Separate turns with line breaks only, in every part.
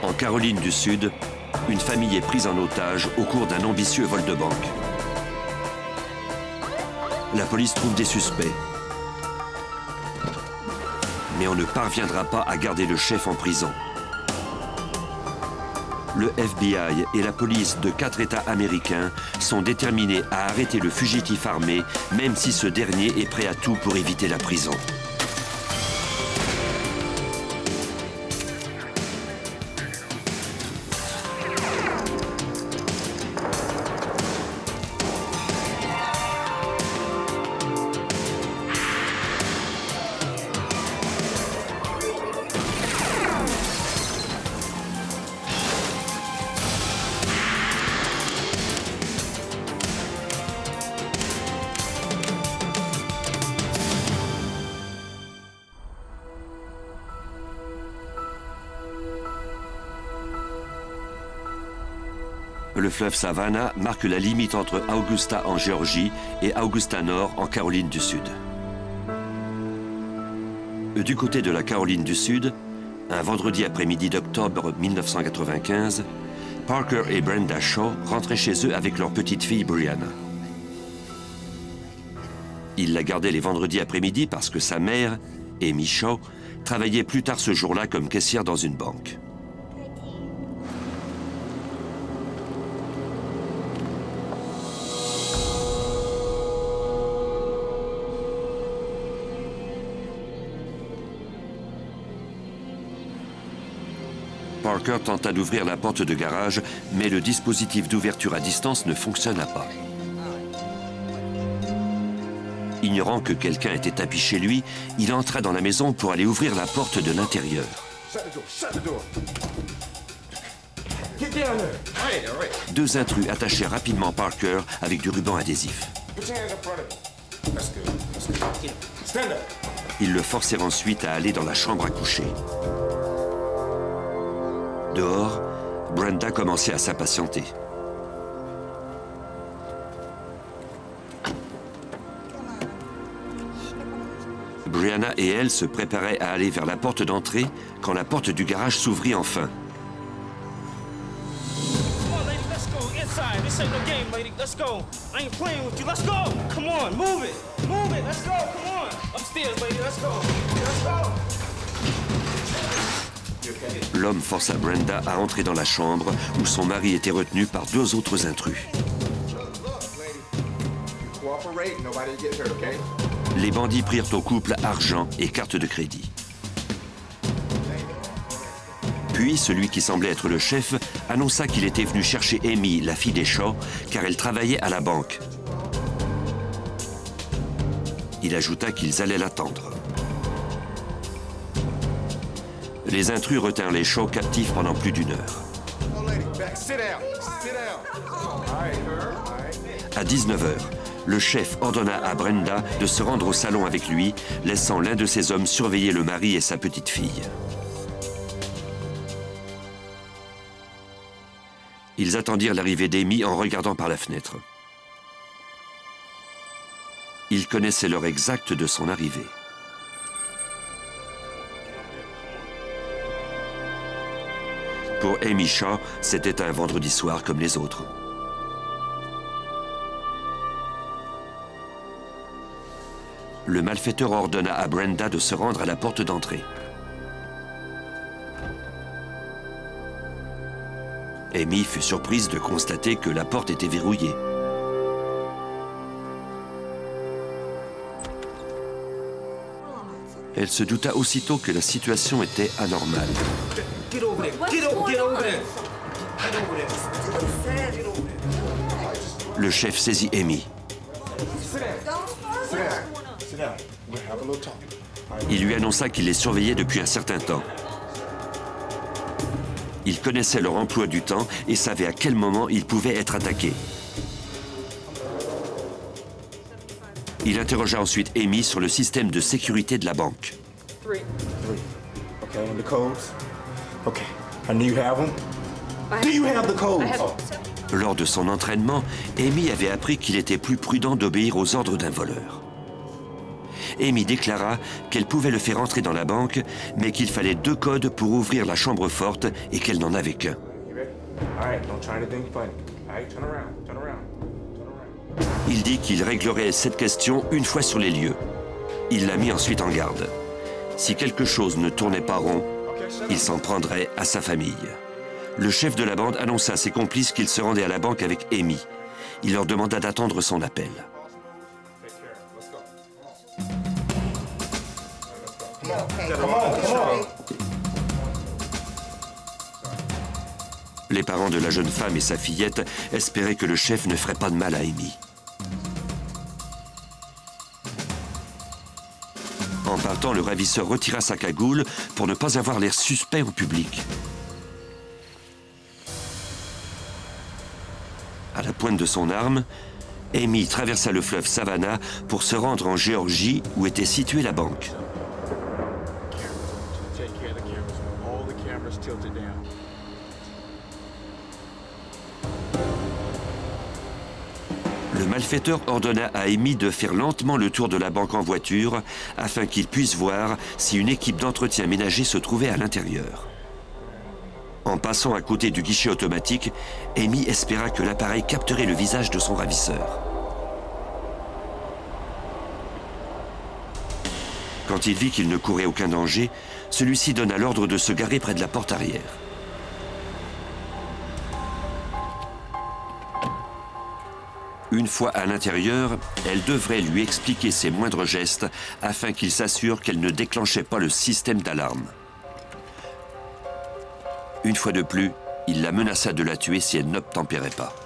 En Caroline du Sud, une famille est prise en otage au cours d'un ambitieux vol de banque. La police trouve des suspects. Mais on ne parviendra pas à garder le chef en prison. Le FBI et la police de 4 États américains sont déterminés à arrêter le fugitif armé, même si ce dernier est prêt à tout pour éviter la prison. Le fleuve Savannah marque la limite entre Augusta en Géorgie et Augusta Nord en Caroline du Sud. Du côté de la Caroline du Sud, un vendredi après-midi d'octobre 1995, Parker et Brenda Shaw rentraient chez eux avec leur petite fille Brianna. Ils la gardaient les vendredis après-midi parce que sa mère, Amy Shaw, travaillait plus tard ce jour-là comme caissière dans une banque. Parker tenta d'ouvrir la porte de garage, mais le dispositif d'ouverture à distance ne fonctionna pas. Ignorant que quelqu'un était tapis chez lui, il entra dans la maison pour aller ouvrir la porte de l'intérieur. Deux intrus attachaient rapidement Parker avec du ruban adhésif. Ils le forcèrent ensuite à aller dans la chambre à coucher. Dehors, Brenda commençait à s'impatienter. Brianna et elle se préparaient à aller vers la porte d'entrée quand la porte du garage s'ouvrit enfin. L'homme força Brenda à entrer dans la chambre où son mari était retenu par deux autres intrus. Les bandits prirent au couple argent et carte de crédit. Puis, celui qui semblait être le chef annonça qu'il était venu chercher Amy, la fille des Shaw, car elle travaillait à la banque. Il ajouta qu'ils allaient l'attendre. Les intrus retinrent les Shaw captifs pendant plus d'une heure. À 19 h, le chef ordonna à Brenda de se rendre au salon avec lui, laissant l'un de ses hommes surveiller le mari et sa petite fille. Ils attendirent l'arrivée d'Amy en regardant par la fenêtre. Ils connaissaient l'heure exacte de son arrivée. Pour Amy Shaw, c'était un vendredi soir comme les autres. Le malfaiteur ordonna à Brenda de se rendre à la porte d'entrée. Amy fut surprise de constater que la porte était verrouillée. Elle se douta aussitôt que la situation était anormale. Le chef saisit Amy. Il lui annonça qu'il les surveillait depuis un certain temps. Il connaissait leur emploi du temps et savait à quel moment ils pouvaient être attaqués. Il interrogea ensuite Amy sur le système de sécurité de la banque. Lors de son entraînement, Amy avait appris qu'il était plus prudent d'obéir aux ordres d'un voleur. Amy déclara qu'elle pouvait le faire entrer dans la banque, mais qu'il fallait 2 codes pour ouvrir la chambre forte et qu'elle n'en avait qu'un. Il dit qu'il réglerait cette question une fois sur les lieux. Il l'a mis ensuite en garde. Si quelque chose ne tournait pas rond, il s'en prendrait à sa famille. Le chef de la bande annonça à ses complices qu'il se rendait à la banque avec Amy. Il leur demanda d'attendre son appel. Les parents de la jeune femme et sa fillette espéraient que le chef ne ferait pas de mal à Amy. En partant, le ravisseur retira sa cagoule pour ne pas avoir l'air suspect au public. À la pointe de son arme, Amy traversa le fleuve Savannah pour se rendre en Géorgie où était située la banque. Le malfaiteur ordonna à Amy de faire lentement le tour de la banque en voiture afin qu'il puisse voir si une équipe d'entretien ménager se trouvait à l'intérieur. En passant à côté du guichet automatique, Amy espéra que l'appareil capterait le visage de son ravisseur. Quand il vit qu'il ne courait aucun danger, celui-ci donna l'ordre de se garer près de la porte arrière. Une fois à l'intérieur, elle devrait lui expliquer ses moindres gestes afin qu'il s'assure qu'elle ne déclenchait pas le système d'alarme. Une fois de plus, il la menaça de la tuer si elle n'obtempérait pas.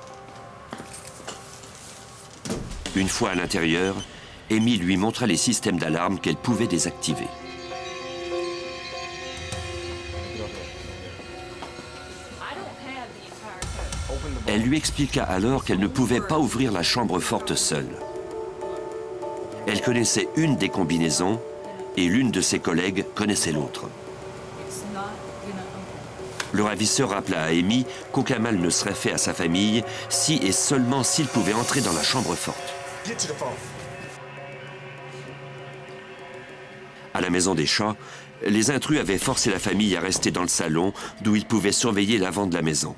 Une fois à l'intérieur, Amy lui montra les systèmes d'alarme qu'elle pouvait désactiver. Elle lui expliqua alors qu'elle ne pouvait pas ouvrir la chambre forte seule. Elle connaissait une des combinaisons et l'une de ses collègues connaissait l'autre. Le ravisseur rappela à Amy qu'aucun mal ne serait fait à sa famille si et seulement s'il pouvait entrer dans la chambre forte. À la maison des Shaw, les intrus avaient forcé la famille à rester dans le salon d'où ils pouvaient surveiller l'avant de la maison.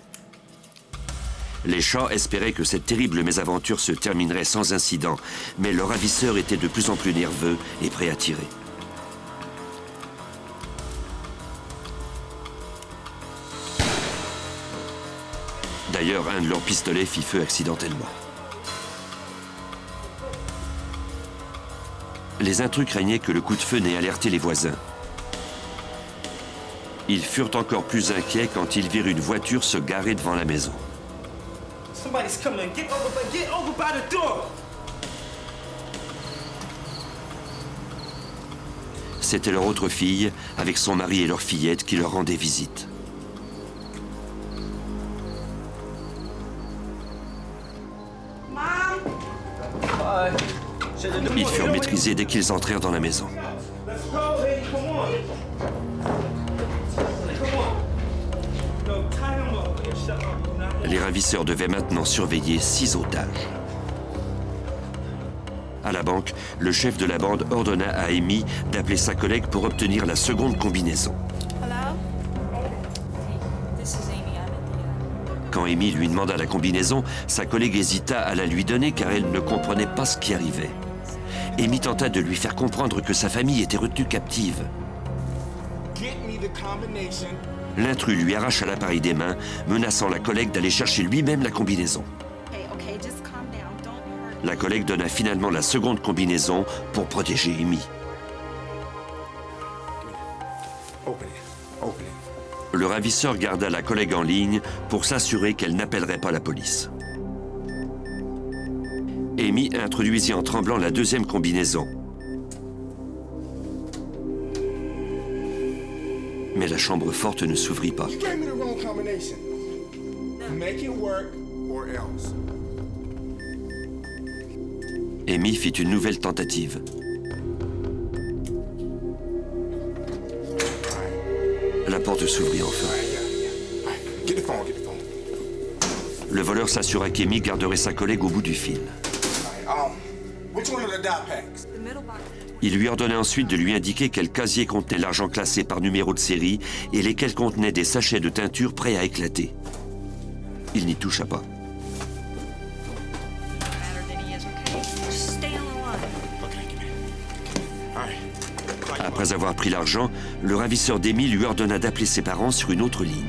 Les Shaw espéraient que cette terrible mésaventure se terminerait sans incident, mais le ravisseur était de plus en plus nerveux et prêt à tirer. D'ailleurs, un de leurs pistolets fit feu accidentellement. Les intrus craignaient que le coup de feu n'ait alerté les voisins. Ils furent encore plus inquiets quand ils virent une voiture se garer devant la maison. C'était leur autre fille, avec son mari et leur fillette, qui leur rendaient visite. Ils furent maîtrisés dès qu'ils entrèrent dans la maison. Les ravisseurs devaient maintenant surveiller 6 otages. À la banque, le chef de la bande ordonna à Amy d'appeler sa collègue pour obtenir la seconde combinaison. Quand Amy lui demanda la combinaison, sa collègue hésita à la lui donner car elle ne comprenait pas ce qui arrivait. Amy tenta de lui faire comprendre que sa famille était retenue captive. L'intrus lui arracha l'appareil des mains, menaçant la collègue d'aller chercher lui-même la combinaison. La collègue donna finalement la seconde combinaison pour protéger Amy. Le ravisseur garda la collègue en ligne pour s'assurer qu'elle n'appellerait pas la police. Amy introduisit en tremblant la deuxième combinaison. Mais la chambre forte ne s'ouvrit pas. Amy fit une nouvelle tentative. La porte s'ouvrit enfin. Le voleur s'assura qu'Amy garderait sa collègue au bout du fil. Il lui ordonna ensuite de lui indiquer quel casier contenait l'argent classé par numéro de série et lesquels contenaient des sachets de teinture prêts à éclater. Il n'y toucha pas. Après avoir pris l'argent, le ravisseur d'Amy lui ordonna d'appeler ses parents sur une autre ligne.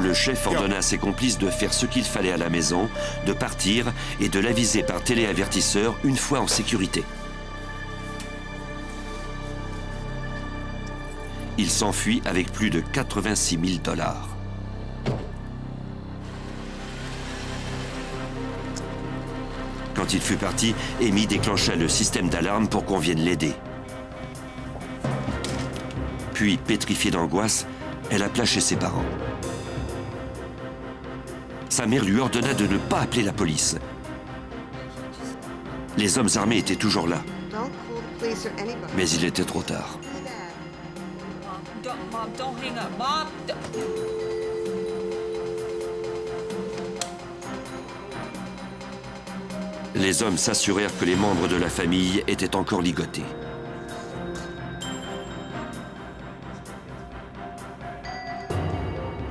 Le chef ordonna à ses complices de faire ce qu'il fallait à la maison, de partir et de l'aviser par téléavertisseur une fois en sécurité. Il s'enfuit avec plus de 86 000 $. Quand il fut parti, Amy déclencha le système d'alarme pour qu'on vienne l'aider. Puis, pétrifiée d'angoisse, elle appela chez ses parents. Sa mère lui ordonna de ne pas appeler la police. Les hommes armés étaient toujours là. Mais il était trop tard. Les hommes s'assurèrent que les membres de la famille étaient encore ligotés.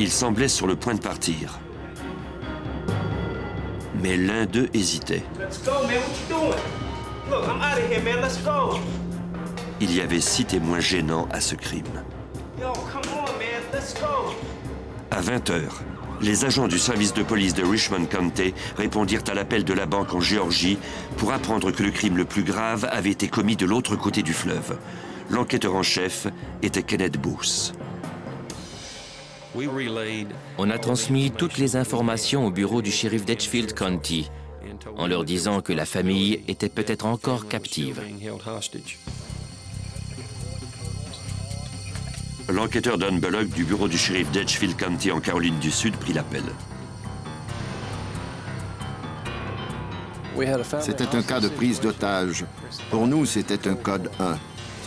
Ils semblaient sur le point de partir. Mais l'un d'eux hésitait. Il y avait 6 témoins gênants à ce crime. À 20 h, les agents du service de police de Richmond County répondirent à l'appel de la banque en Géorgie pour apprendre que le crime le plus grave avait été commis de l'autre côté du fleuve. L'enquêteur en chef était Kenneth Booth.
On a transmis toutes les informations au bureau du shérif d'Edgefield County, en leur disant que la famille était peut-être encore captive.
L'enquêteur Don Bullock du bureau du shérif d'Edgefield County en Caroline du Sud prit l'appel.
C'était un cas de prise d'otage. Pour nous, c'était un code 1,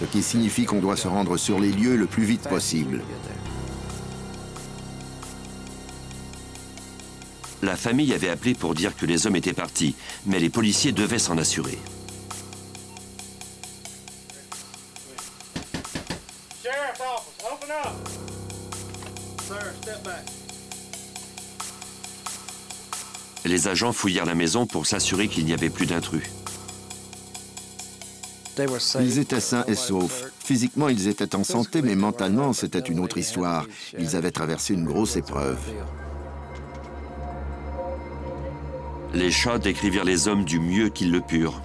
ce qui signifie qu'on doit se rendre sur les lieux le plus vite possible.
La famille avait appelé pour dire que les hommes étaient partis, mais les policiers devaient s'en assurer. Les agents fouillèrent la maison pour s'assurer qu'il n'y avait plus d'intrus.
Ils étaient sains et saufs. Physiquement, ils étaient en santé, mais mentalement, c'était une autre histoire. Ils avaient traversé une grosse épreuve.
Les chats décrivirent les hommes du mieux qu'ils le purent.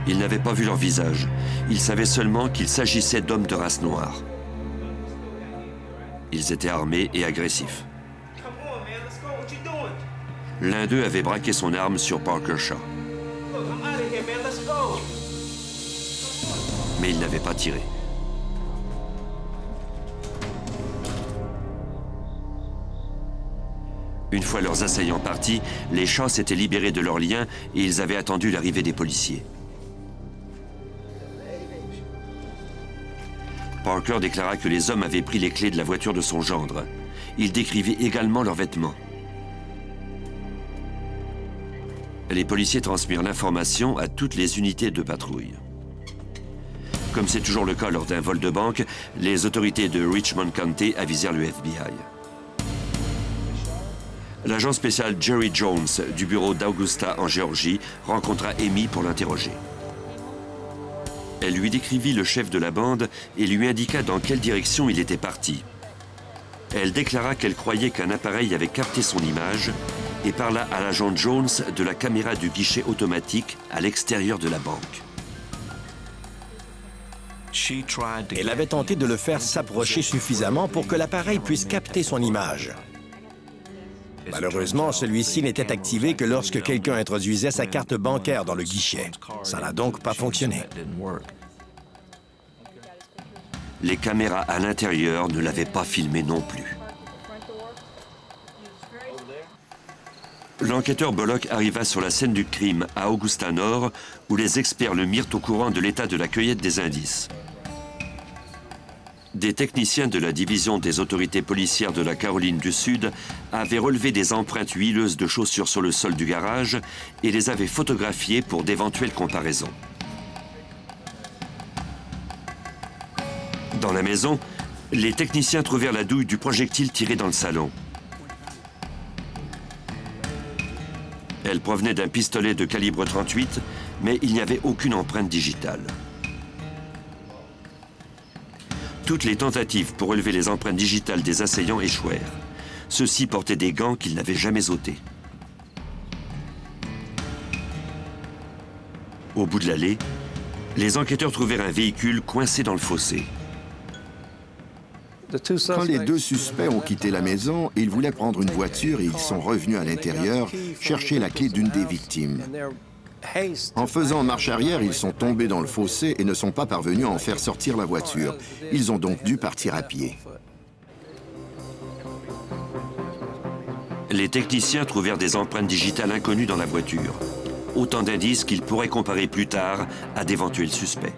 Ils n'avaient pas vu leur visage. Ils savaient seulement qu'il s'agissait d'hommes de race noire. Ils étaient armés et agressifs. L'un d'eux avait braqué son arme sur Parker Shaw. Mais il n'avait pas tiré. Une fois leurs assaillants partis, les Shaw s'étaient libérés de leurs liens et ils avaient attendu l'arrivée des policiers. Parker déclara que les hommes avaient pris les clés de la voiture de son gendre. Il décrivit également leurs vêtements. Les policiers transmirent l'information à toutes les unités de patrouille. Comme c'est toujours le cas lors d'un vol de banque, les autorités de Richmond County avisèrent le FBI. L'agent spécial Jerry Jones du bureau d'Augusta en Géorgie rencontra Amy pour l'interroger. Elle lui décrivit le chef de la bande et lui indiqua dans quelle direction il était parti. Elle déclara qu'elle croyait qu'un appareil avait capté son image et parla à l'agent Jones de la caméra du guichet automatique à l'extérieur de la banque.
Elle avait tenté de le faire s'approcher suffisamment pour que l'appareil puisse capter son image. Malheureusement, celui-ci n'était activé que lorsque quelqu'un introduisait sa carte bancaire dans le guichet. Ça n'a donc pas fonctionné.
Les caméras à l'intérieur ne l'avaient pas filmé non plus. L'enquêteur Bullock arriva sur la scène du crime à Augusta Nord, où les experts le mirent au courant de l'état de la cueillette des indices. Des techniciens de la division des autorités policières de la Caroline du Sud avaient relevé des empreintes huileuses de chaussures sur le sol du garage et les avaient photographiées pour d'éventuelles comparaisons. Dans la maison, les techniciens trouvèrent la douille du projectile tiré dans le salon. Elle provenait d'un pistolet de calibre 38, mais il n'y avait aucune empreinte digitale. Toutes les tentatives pour relever les empreintes digitales des assaillants échouèrent. Ceux-ci portaient des gants qu'ils n'avaient jamais ôtés. Au bout de l'allée, les enquêteurs trouvèrent un véhicule coincé dans le fossé.
Quand les deux suspects ont quitté la maison, ils voulaient prendre une voiture et ils sont revenus à l'intérieur chercher la clé d'une des victimes. En faisant marche arrière, ils sont tombés dans le fossé et ne sont pas parvenus à en faire sortir la voiture. Ils ont donc dû partir à pied.
Les techniciens trouvèrent des empreintes digitales inconnues dans la voiture. Autant d'indices qu'ils pourraient comparer plus tard à d'éventuels suspects.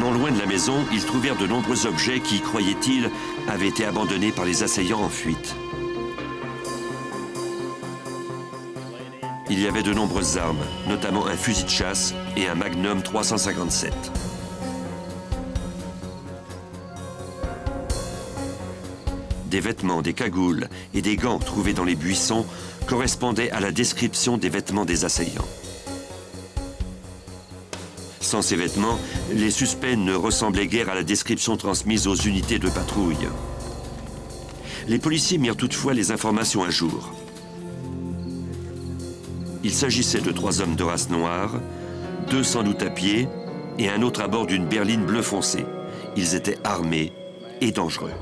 Non loin de la maison, ils trouvèrent de nombreux objets qui, croyaient-ils, avaient été abandonnés par les assaillants en fuite. Il y avait de nombreuses armes, notamment un fusil de chasse et un Magnum 357. Des vêtements, des cagoules et des gants trouvés dans les buissons correspondaient à la description des vêtements des assaillants. Sans ces vêtements, les suspects ne ressemblaient guère à la description transmise aux unités de patrouille. Les policiers mirent toutefois les informations à jour. Il s'agissait de 3 hommes de race noire, 2 sans doute à pied et un autre à bord d'une berline bleu foncé. Ils étaient armés et dangereux.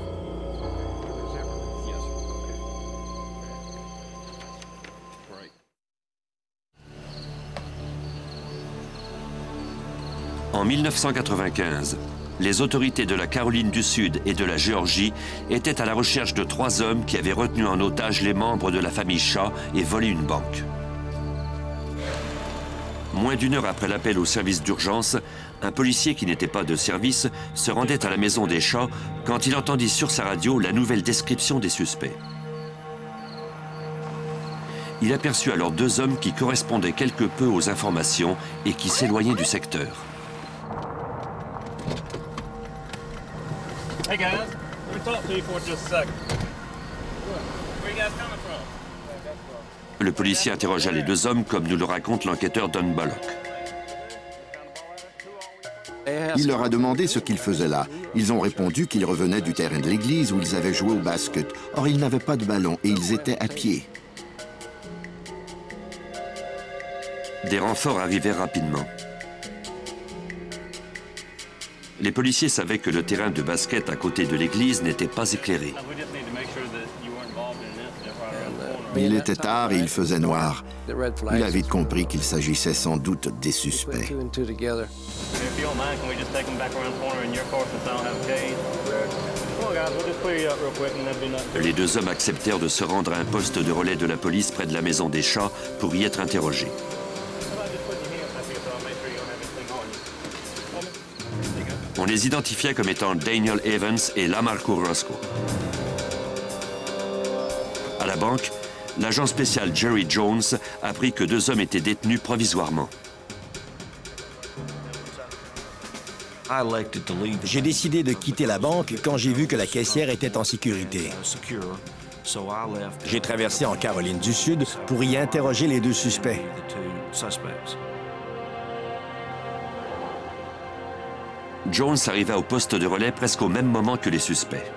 En 1995, les autorités de la Caroline du Sud et de la Géorgie étaient à la recherche de 3 hommes qui avaient retenu en otage les membres de la famille Shaw et volé une banque. Moins d'1 heure après l'appel au service d'urgence, un policier qui n'était pas de service se rendait à la maison des Shaw quand il entendit sur sa radio la nouvelle description des suspects. Il aperçut alors 2 hommes qui correspondaient quelque peu aux informations et qui s'éloignaient du secteur.
Hey guys, let me talk to you for just a second. Where you guys coming from?
Le policier interrogea les 2 hommes comme nous le raconte l'enquêteur Don Bullock.
Il leur a demandé ce qu'ils faisaient là. Ils ont répondu qu'ils revenaient du terrain de l'église où ils avaient joué au basket. Or, ils n'avaient pas de ballon et ils étaient à pied.
Des renforts arrivèrent rapidement. Les policiers savaient que le terrain de basket à côté de l'église n'était pas éclairé.
Il était tard et il faisait noir. Il a vite compris qu'il s'agissait sans doute des suspects.
Les 2 hommes acceptèrent de se rendre à un poste de relais de la police près de la maison des Shaw pour y être interrogés. On les identifia comme étant Daniel Evans et Lamarco Roscoe. À la banque, l'agent spécial Jerry Jones apprit que 2 hommes étaient détenus provisoirement.
J'ai décidé de quitter la banque quand j'ai vu que la caissière était en sécurité. J'ai traversé en Caroline du Sud pour y interroger les 2 suspects.
Jones arriva au poste de relais presque au même moment que les suspects.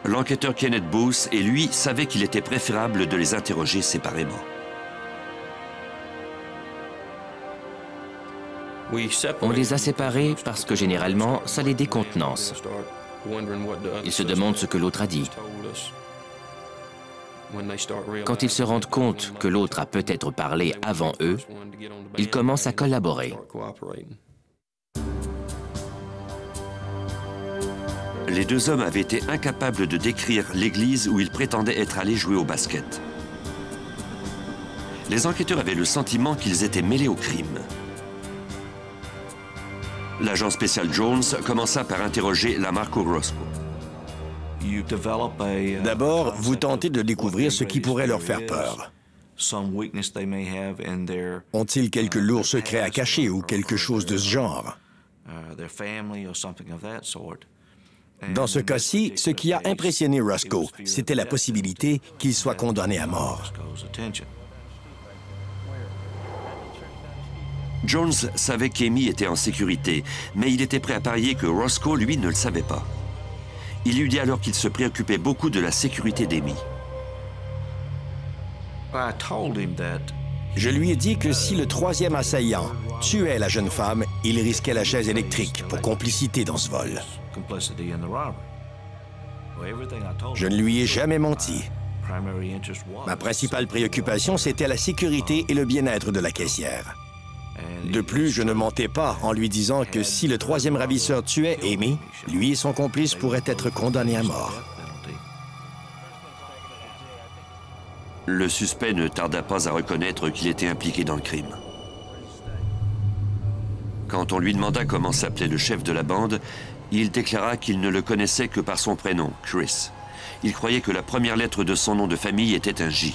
L'enquêteur Kenneth Booth et lui savaient qu'il était préférable de les interroger séparément.
On les a séparés parce que généralement, ça les décontenance. Ils se demandent ce que l'autre a dit. Quand ils se rendent compte que l'autre a peut-être parlé avant eux, ils commencent à collaborer.
Les deux hommes avaient été incapables de décrire l'église où ils prétendaient être allés jouer au basket. Les enquêteurs avaient le sentiment qu'ils étaient mêlés au crime. L'agent spécial Jones commença par interroger Lamarco Roscoe.
D'abord, vous tentez de découvrir ce qui pourrait leur faire peur. Ont-ils quelques lourds secrets à cacher ou quelque chose de ce genre? Dans ce cas-ci, ce qui a impressionné Roscoe, c'était la possibilité qu'il soit condamné à mort.
Jones savait qu'Amy était en sécurité, mais il était prêt à parier que Roscoe, lui, ne le savait pas. Il lui dit alors qu'il se préoccupait beaucoup de la sécurité d'Amy.
Je lui ai dit que si le troisième assaillant tuait la jeune femme, il risquait la chaise électrique pour complicité dans ce vol. Je ne lui ai jamais menti. Ma principale préoccupation, c'était la sécurité et le bien-être de la caissière. De plus, je ne mentais pas en lui disant que si le troisième ravisseur tuait Amy, lui et son complice pourraient être condamnés à mort.
Le suspect ne tarda pas à reconnaître qu'il était impliqué dans le crime. Quand on lui demanda comment s'appelait le chef de la bande, il déclara qu'il ne le connaissait que par son prénom, Chris. Il croyait que la première lettre de son nom de famille était un J.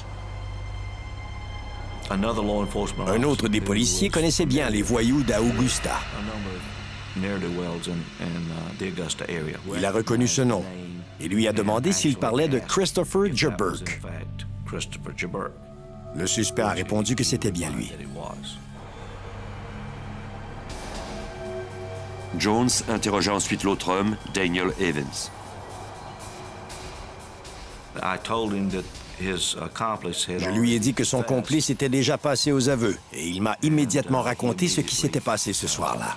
Un autre des policiers connaissait bien les voyous d'Augusta. Il a reconnu ce nom et lui a demandé s'il parlait de Christopher Joburg. Le suspect a répondu que c'était bien lui.
Jones interrogea ensuite l'autre homme, Daniel Evans.
Je lui ai dit que son complice était déjà passé aux aveux et il m'a immédiatement raconté ce qui s'était passé ce soir-là.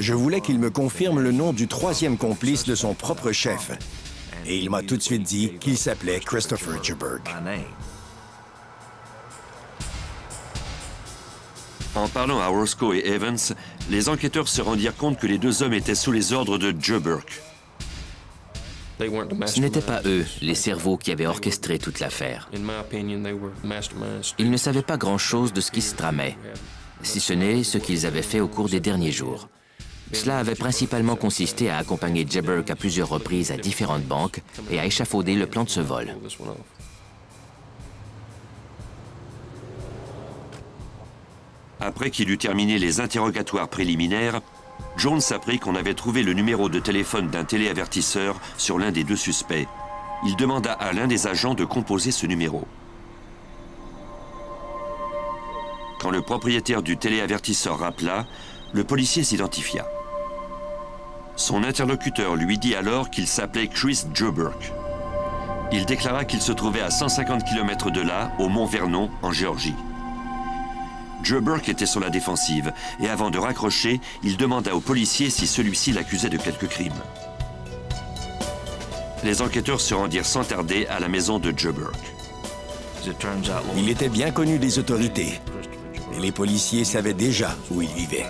Je voulais qu'il me confirme le nom du troisième complice de son propre chef et il m'a tout de suite dit qu'il s'appelait Christopher Joburg.
En parlant à Roscoe et Evans, les enquêteurs se rendirent compte que les deux hommes étaient sous les ordres de Joburg.
Ce n'étaient pas eux, les cerveaux, qui avaient orchestré toute l'affaire. Ils ne savaient pas grand-chose de ce qui se tramait, si ce n'est ce qu'ils avaient fait au cours des derniers jours. Cela avait principalement consisté à accompagner Joburg à plusieurs reprises à différentes banques et à échafauder le plan de ce vol.
Après qu'il eut terminé les interrogatoires préliminaires, Jones apprit qu'on avait trouvé le numéro de téléphone d'un téléavertisseur sur l'un des deux suspects. Il demanda à l'un des agents de composer ce numéro. Quand le propriétaire du téléavertisseur rappela, le policier s'identifia. Son interlocuteur lui dit alors qu'il s'appelait Chris Joburg. Il déclara qu'il se trouvait à 150 km de là, au Mont Vernon, en Géorgie. Joburg était sur la défensive et avant de raccrocher, il demanda au policier si celui-ci l'accusait de quelque crime. Les enquêteurs se rendirent sans tarder à la maison de Joburg.
Il était bien connu des autorités et les policiers savaient déjà où il vivait.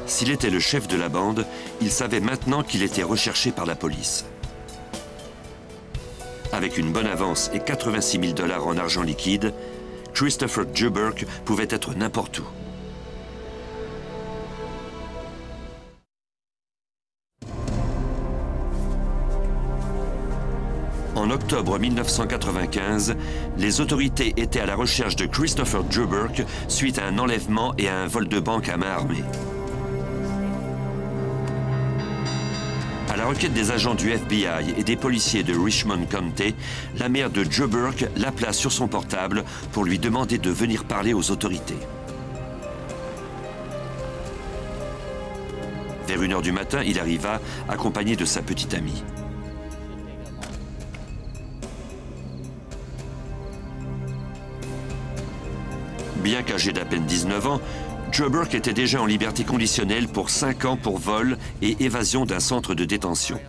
S'il était le chef de la bande, il savait maintenant qu'il était recherché par la police. Avec une bonne avance et 86 000 $ en argent liquide, Christopher Joburg pouvait être n'importe où. En octobre 1995, les autorités étaient à la recherche de Christopher Joburg suite à un enlèvement et à un vol de banque à main armée. À la requête des agents du FBI et des policiers de Richmond County, la mère de Joburg l'appela sur son portable pour lui demander de venir parler aux autorités. Vers 1 h du matin, il arriva accompagné de sa petite amie. Bien qu'âgé d'à peine 19 ans, Joburg était déjà en liberté conditionnelle pour 5 ans pour vol et évasion d'un centre de détention.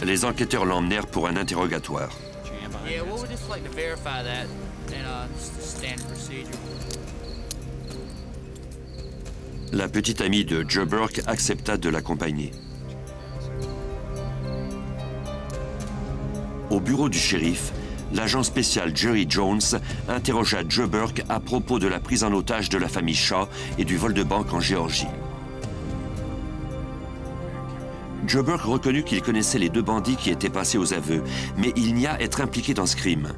Les enquêteurs l'emmenèrent pour un interrogatoire.
Yeah, well, we'd just like to verify that, and just a standard procedure.
La petite amie de Joe Burke accepta de l'accompagner. Au bureau du shérif, l'agent spécial Jerry Jones interrogea Joe Burke à propos de la prise en otage de la famille Shaw et du vol de banque en Géorgie. Joe Burke reconnut qu'il connaissait les deux bandits qui étaient passés aux aveux, mais il nia être impliqué dans ce crime.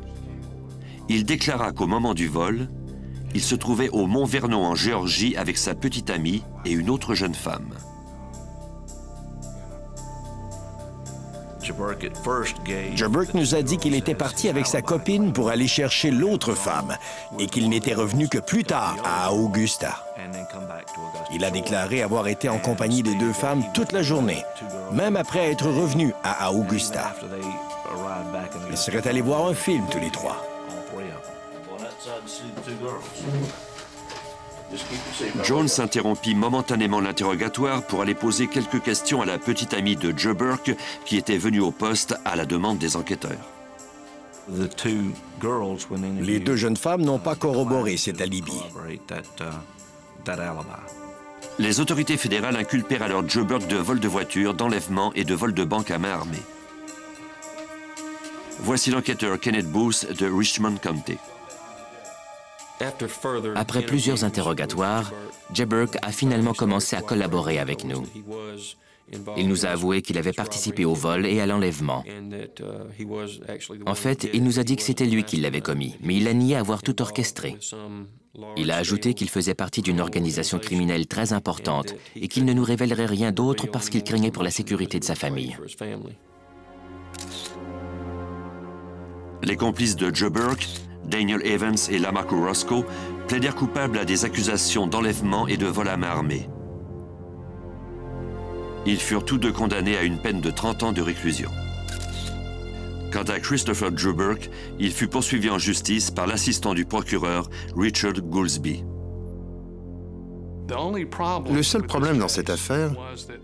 Il déclara qu'au moment du vol, il se trouvait au Mont Vernon en Géorgie avec sa petite amie et une autre jeune femme.
Joe Burke nous a dit qu'il était parti avec sa copine pour aller chercher l'autre femme et qu'il n'était revenu que plus tard à Augusta. Il a déclaré avoir été en compagnie des deux femmes toute la journée, même après être revenu à Augusta. Ils seraient allés voir un film tous les trois.
Jones interrompit momentanément l'interrogatoire pour aller poser quelques questions à la petite amie de Joe Burke qui était venue au poste à la demande des enquêteurs.
Les deux jeunes femmes n'ont pas corroboré cet alibi.
Les autorités fédérales inculpèrent alors Joe Burke de vol de voiture, d'enlèvement et de vol de banque à main armée. Voici l'enquêteur Kenneth Booth de Richmond County.
Après plusieurs interrogatoires, Joe Burke a finalement commencé à collaborer avec nous. Il nous a avoué qu'il avait participé au vol et à l'enlèvement. En fait, il nous a dit que c'était lui qui l'avait commis, mais il a nié avoir tout orchestré. Il a ajouté qu'il faisait partie d'une organisation criminelle très importante et qu'il ne nous révélerait rien d'autre parce qu'il craignait pour la sécurité de sa famille.
Les complices de Joe Burke, Daniel Evans et Lamarco Roscoe, plaidèrent coupables à des accusations d'enlèvement et de vol à main armée. Ils furent tous deux condamnés à une peine de 30 ans de réclusion. Quant à Christopher Joe Burke, il fut poursuivi en justice par l'assistant du procureur Richard Goolsbee.
Le seul problème dans cette affaire,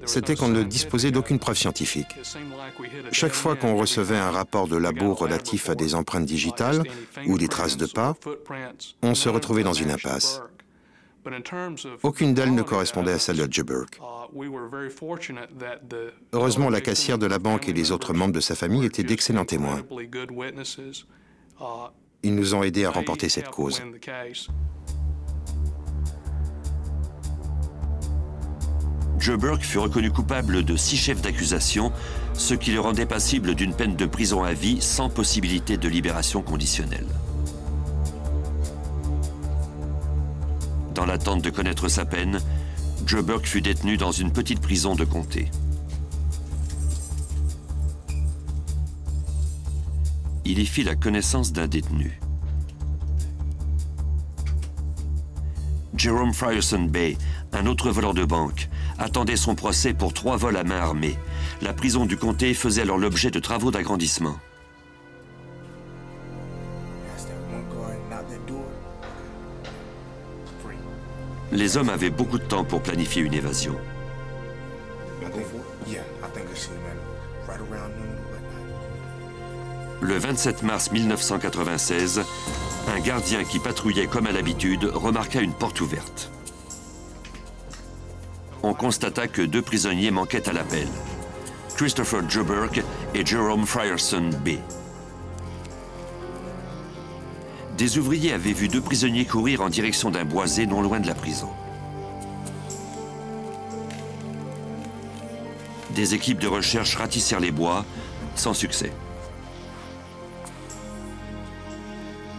c'était qu'on ne disposait d'aucune preuve scientifique. Chaque fois qu'on recevait un rapport de labo relatif à des empreintes digitales ou des traces de pas, on se retrouvait dans une impasse. Aucune d'elles ne correspondait à celle de Joe Burke. Heureusement, la caissière de la banque et les autres membres de sa famille étaient d'excellents témoins. Ils nous ont aidés à remporter cette cause.
Joe Burke fut reconnu coupable de 6 chefs d'accusation, ce qui le rendait passible d'une peine de prison à vie sans possibilité de libération conditionnelle. Dans l'attente de connaître sa peine, Joe Burke fut détenu dans une petite prison de comté. Il y fit la connaissance d'un détenu. Jerome Frierson Bay, un autre voleur de banque, attendait son procès pour 3 vols à main armée. La prison du comté faisait alors l'objet de travaux d'agrandissement. Les hommes avaient beaucoup de temps pour planifier une évasion. Le 27 mars 1996, un gardien qui patrouillait comme à l'habitude remarqua une porte ouverte. On constata que 2 prisonniers manquaient à l'appel, Christopher Joe Burke et Jerome Frierson Bay. Des ouvriers avaient vu 2 prisonniers courir en direction d'un boisé non loin de la prison. Des équipes de recherche ratissèrent les bois, sans succès.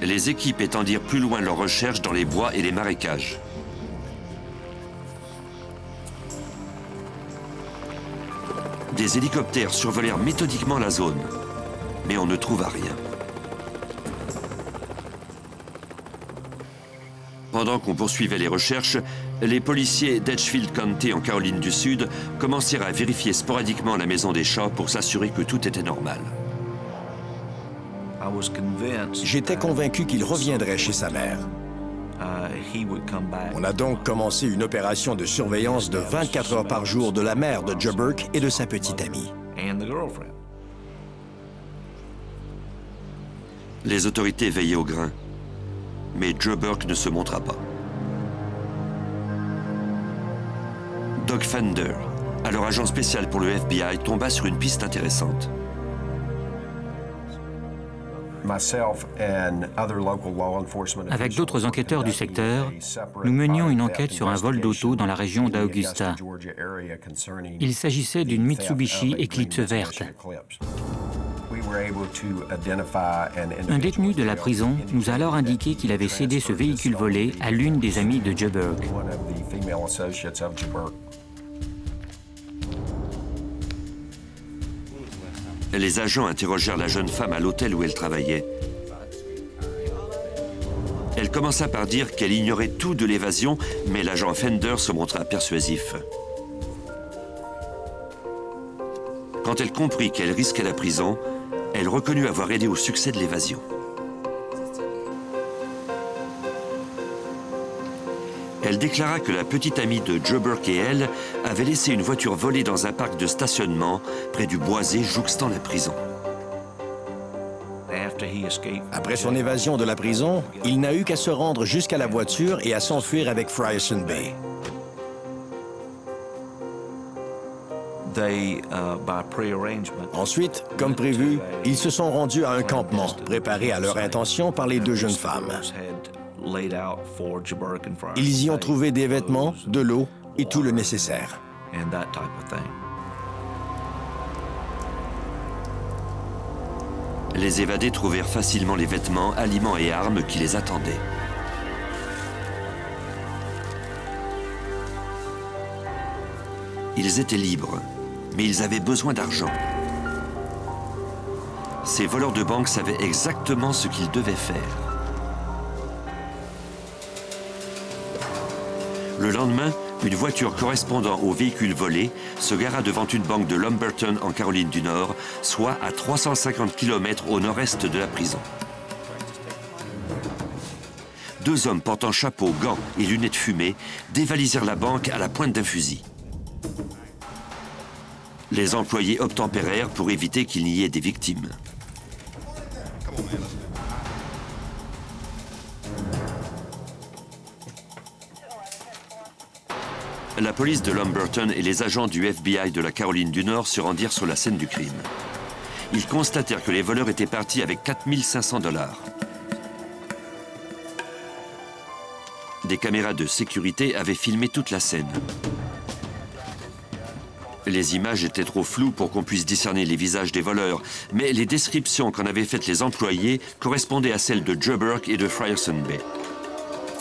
Les équipes étendirent plus loin leurs recherches dans les bois et les marécages. Des hélicoptères survolèrent méthodiquement la zone, mais on ne trouva rien. Pendant qu'on poursuivait les recherches, les policiers d'Edgefield County en Caroline du Sud commencèrent à vérifier sporadiquement la maison des Shaw pour s'assurer que tout était normal.
J'étais convaincu qu'il reviendrait chez sa mère. On a donc commencé une opération de surveillance de 24 heures par jour de la mère de Joe Burke et de sa petite amie.
Les autorités veillaient au grain, mais Joe Burke ne se montra pas. Doug Fender, alors agent spécial pour le FBI, tomba sur une piste intéressante.
Avec d'autres enquêteurs du secteur, nous menions une enquête sur un vol d'auto dans la région d'Augusta. Il s'agissait d'une Mitsubishi Eclipse verte. Un détenu de la prison nous a alors indiqué qu'il avait cédé ce véhicule volé à l'une des amies de Joe Burke.
Les agents interrogèrent la jeune femme à l'hôtel où elle travaillait. Elle commença par dire qu'elle ignorait tout de l'évasion, mais l'agent Fender se montra persuasif. Quand elle comprit qu'elle risquait la prison, elle reconnut avoir aidé au succès de l'évasion. Elle déclara que la petite amie de Joe Burke et elle avaient laissé une voiture volée dans un parc de stationnement près du boisé jouxtant la prison.
Après son évasion de la prison, il n'a eu qu'à se rendre jusqu'à la voiture et à s'enfuir avec Frierson Bay. Ensuite, comme prévu, ils se sont rendus à un campement préparé à leur intention par les deux jeunes femmes. Ils y ont trouvé des vêtements, de l'eau et tout le nécessaire.
Les évadés trouvèrent facilement les vêtements, aliments et armes qui les attendaient. Ils étaient libres, mais ils avaient besoin d'argent. Ces voleurs de banque savaient exactement ce qu'ils devaient faire. Le lendemain, une voiture correspondant au véhicule volé se gara devant une banque de Lumberton en Caroline du Nord, soit à 350 km au nord-est de la prison. Deux hommes portant chapeau, gants et lunettes fumées dévalisèrent la banque à la pointe d'un fusil. Les employés obtempérèrent pour éviter qu'il n'y ait des victimes. La police de Lumberton et les agents du FBI de la Caroline du Nord se rendirent sur la scène du crime. Ils constatèrent que les voleurs étaient partis avec 4 500 $. Des caméras de sécurité avaient filmé toute la scène. Les images étaient trop floues pour qu'on puisse discerner les visages des voleurs, mais les descriptions qu'en avaient faites les employés correspondaient à celles de Joe Burke et de Frierson Bay.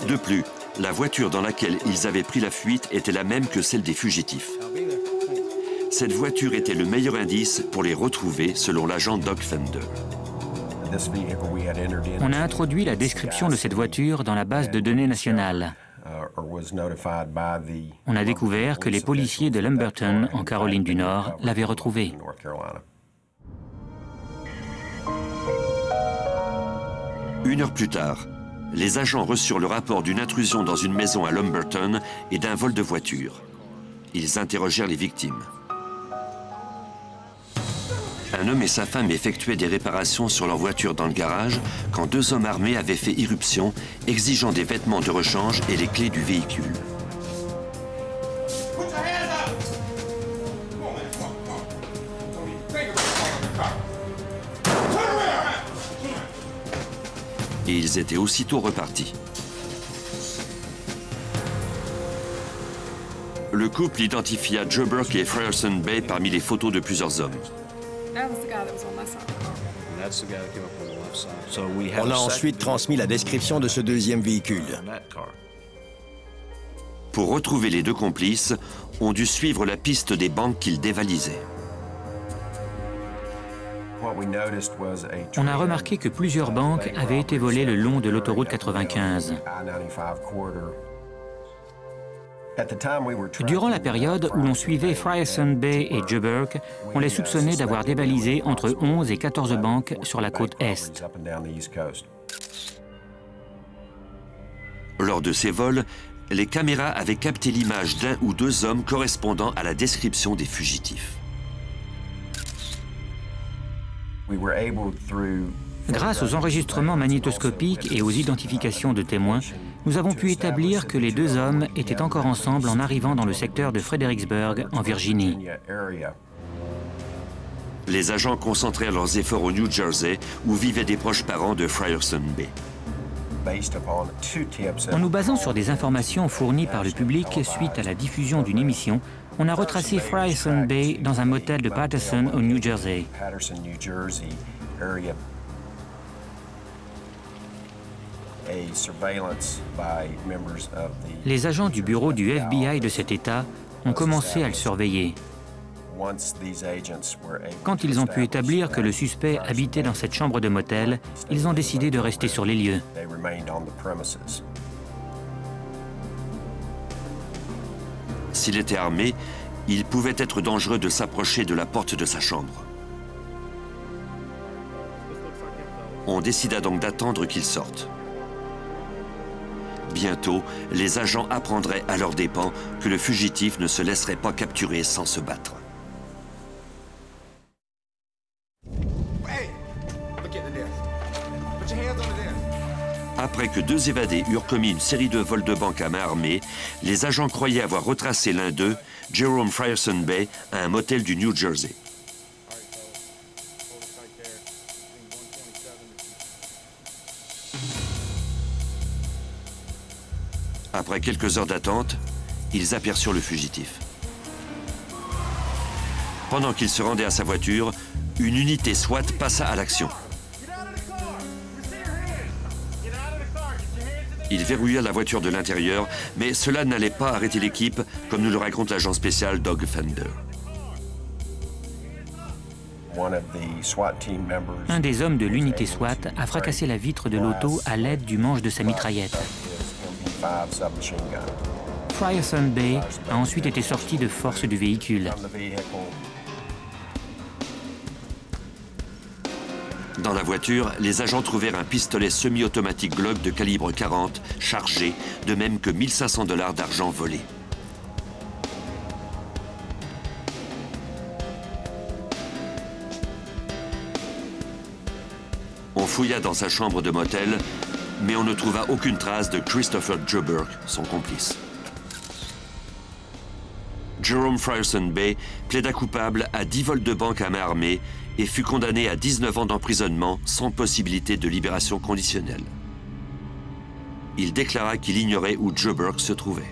De plus, la voiture dans laquelle ils avaient pris la fuite était la même que celle des fugitifs. Cette voiture était le meilleur indice pour les retrouver, selon l'agent Doug Fender.
On a introduit la description de cette voiture dans la base de données nationale. On a découvert que les policiers de Lumberton, en Caroline du Nord, l'avaient retrouvée.
Une heure plus tard, les agents reçurent le rapport d'une intrusion dans une maison à Lumberton et d'un vol de voiture. Ils interrogèrent les victimes. Un homme et sa femme effectuaient des réparations sur leur voiture dans le garage quand deux hommes armés avaient fait irruption, exigeant des vêtements de rechange et les clés du véhicule. Et ils étaient aussitôt repartis. Le couple identifia Joe Burke et Frierson Bay parmi les photos de plusieurs hommes.
On a ensuite transmis la description de ce deuxième véhicule.
Pour retrouver les deux complices, on dut suivre la piste des banques qu'ils dévalisaient.
On a remarqué que plusieurs banques avaient été volées le long de l'autoroute 95. Durant la période où l'on suivait Frierson Bay et Joe Burke, on les soupçonnait d'avoir dévalisé entre 11 et 14 banques sur la côte Est.
Lors de ces vols, les caméras avaient capté l'image d'un ou deux hommes correspondant à la description des fugitifs.
Grâce aux enregistrements magnétoscopiques et aux identifications de témoins, nous avons pu établir que les deux hommes étaient encore ensemble en arrivant dans le secteur de Fredericksburg, en Virginie.
Les agents concentrèrent leurs efforts au New Jersey, où vivaient des proches parents de Frierson Bay.
En nous basant sur des informations fournies par le public suite à la diffusion d'une émission, on a retracé Frierson Bay dans un motel de Paterson au New Jersey. Les agents du bureau du FBI de cet État ont commencé à le surveiller. Quand ils ont pu établir que le suspect habitait dans cette chambre de motel, ils ont décidé de rester sur les lieux.
S'il était armé, il pouvait être dangereux de s'approcher de la porte de sa chambre. On décida donc d'attendre qu'il sorte. Bientôt, les agents apprendraient à leurs dépens que le fugitif ne se laisserait pas capturer sans se battre. Après que deux évadés eurent commis une série de vols de banque à main armée, les agents croyaient avoir retracé l'un d'eux, Jerome Frierson Bay, à un motel du New Jersey. Après quelques heures d'attente, ils aperçurent le fugitif. Pendant qu'il se rendait à sa voiture, une unité SWAT passa à l'action. Il verrouilla la voiture de l'intérieur, mais cela n'allait pas arrêter l'équipe, comme nous le raconte l'agent spécial Doug Fender.
Un des hommes de l'unité SWAT a fracassé la vitre de l'auto à l'aide du manche de sa mitraillette. Frierson Bay a ensuite été sorti de force du véhicule.
Dans la voiture, les agents trouvèrent un pistolet semi-automatique Glock de calibre 40 chargé, de même que 1 500 $ d'argent volé. On fouilla dans sa chambre de motel, mais on ne trouva aucune trace de Christopher Joe Burke, son complice. Jerome Frierson Bay plaida coupable à 10 vols de banque à main armée et fut condamné à 19 ans d'emprisonnement sans possibilité de libération conditionnelle. Il déclara qu'il ignorait où Joe Burke se trouvait.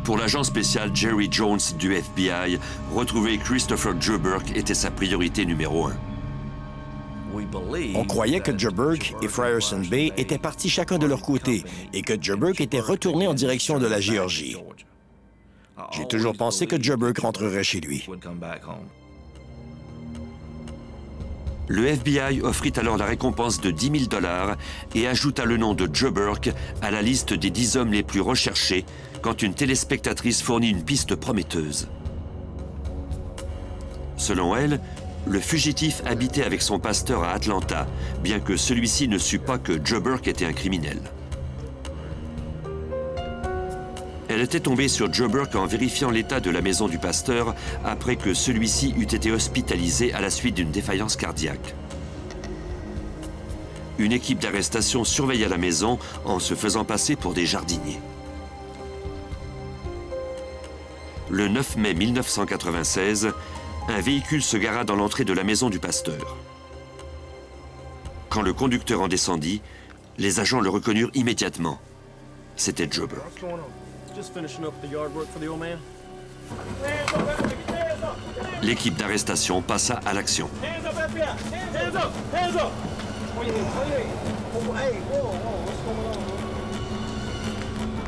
Pour l'agent spécial Jerry Jones du FBI, retrouver Christopher Joe Burke était sa priorité numéro 1.
On croyait que Joe Burke et Frierson Bay étaient partis chacun de leur côté et que Joe Burke était retourné en direction de la Géorgie. J'ai toujours pensé que Joe Burke rentrerait chez lui.
Le FBI offrit alors la récompense de 10 000 $ et ajouta le nom de Joe Burke à la liste des 10 hommes les plus recherchés quand une téléspectatrice fournit une piste prometteuse. Selon elle, le fugitif habitait avec son pasteur à Atlanta, bien que celui-ci ne sût pas que Joe Burke était un criminel. Elle était tombée sur Joe Burke en vérifiant l'état de la maison du pasteur après que celui-ci eût été hospitalisé à la suite d'une défaillance cardiaque. Une équipe d'arrestation surveilla la maison en se faisant passer pour des jardiniers. Le 9 mai 1996, un véhicule se gara dans l'entrée de la maison du pasteur. Quand le conducteur en descendit, les agents le reconnurent immédiatement. C'était Joe Burke. L'équipe d'arrestation passa à l'action.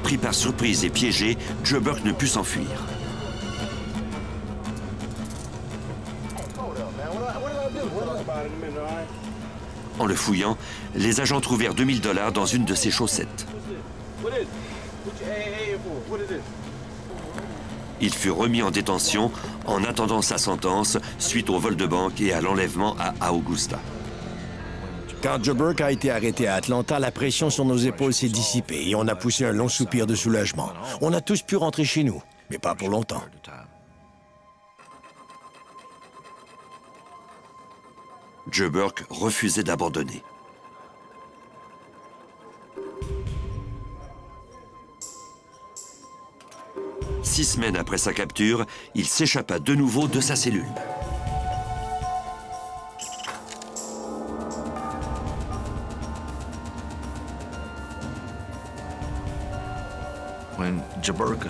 Pris par surprise et piégé, Joe Burke ne put s'enfuir. En le fouillant, les agents trouvèrent 2 000 $ dans une de ses chaussettes. Il fut remis en détention en attendant sa sentence suite au vol de banque et à l'enlèvement à Augusta.
Quand Joe Burke a été arrêté à Atlanta, la pression sur nos épaules s'est dissipée et on a poussé un long soupir de soulagement. On a tous pu rentrer chez nous, mais pas pour longtemps.
Joe Burke refusait d'abandonner. Six semaines après sa capture, il s'échappa de nouveau de sa cellule.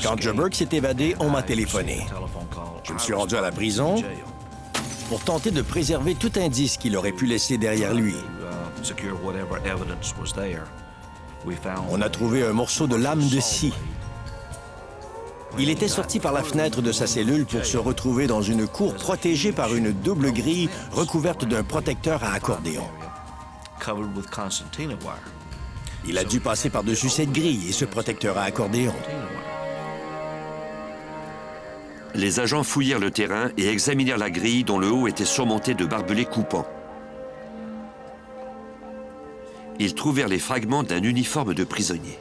Quand Joe Burke s'est évadé, on m'a téléphoné. Je me suis rendu à la prison pour tenter de préserver tout indice qu'il aurait pu laisser derrière lui. On a trouvé un morceau de lame de scie. Il était sorti par la fenêtre de sa cellule pour se retrouver dans une cour protégée par une double grille recouverte d'un protecteur à accordéon. Il a dû passer par-dessus cette grille et ce protecteur à accordéon.
Les agents fouillèrent le terrain et examinèrent la grille dont le haut était surmonté de barbelés coupants. Ils trouvèrent les fragments d'un uniforme de prisonnier.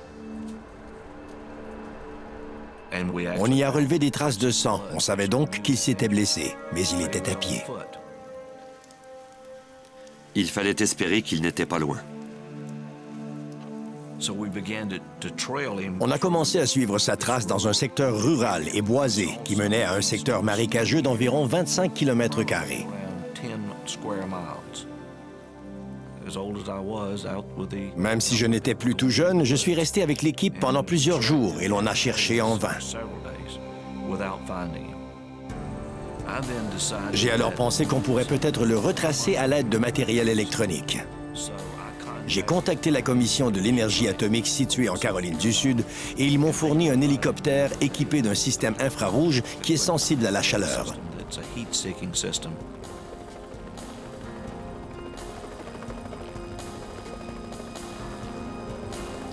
On y a relevé des traces de sang. On savait donc qu'il s'était blessé, mais il était à pied.
Il fallait espérer qu'il n'était pas loin.
On a commencé à suivre sa trace dans un secteur rural et boisé qui menait à un secteur marécageux d'environ 25 km². Même si je n'étais plus tout jeune, je suis resté avec l'équipe pendant plusieurs jours et l'on a cherché en vain. J'ai alors pensé qu'on pourrait peut-être le retracer à l'aide de matériel électronique. J'ai contacté la commission de l'énergie atomique située en Caroline du Sud et ils m'ont fourni un hélicoptère équipé d'un système infrarouge qui est sensible à la chaleur.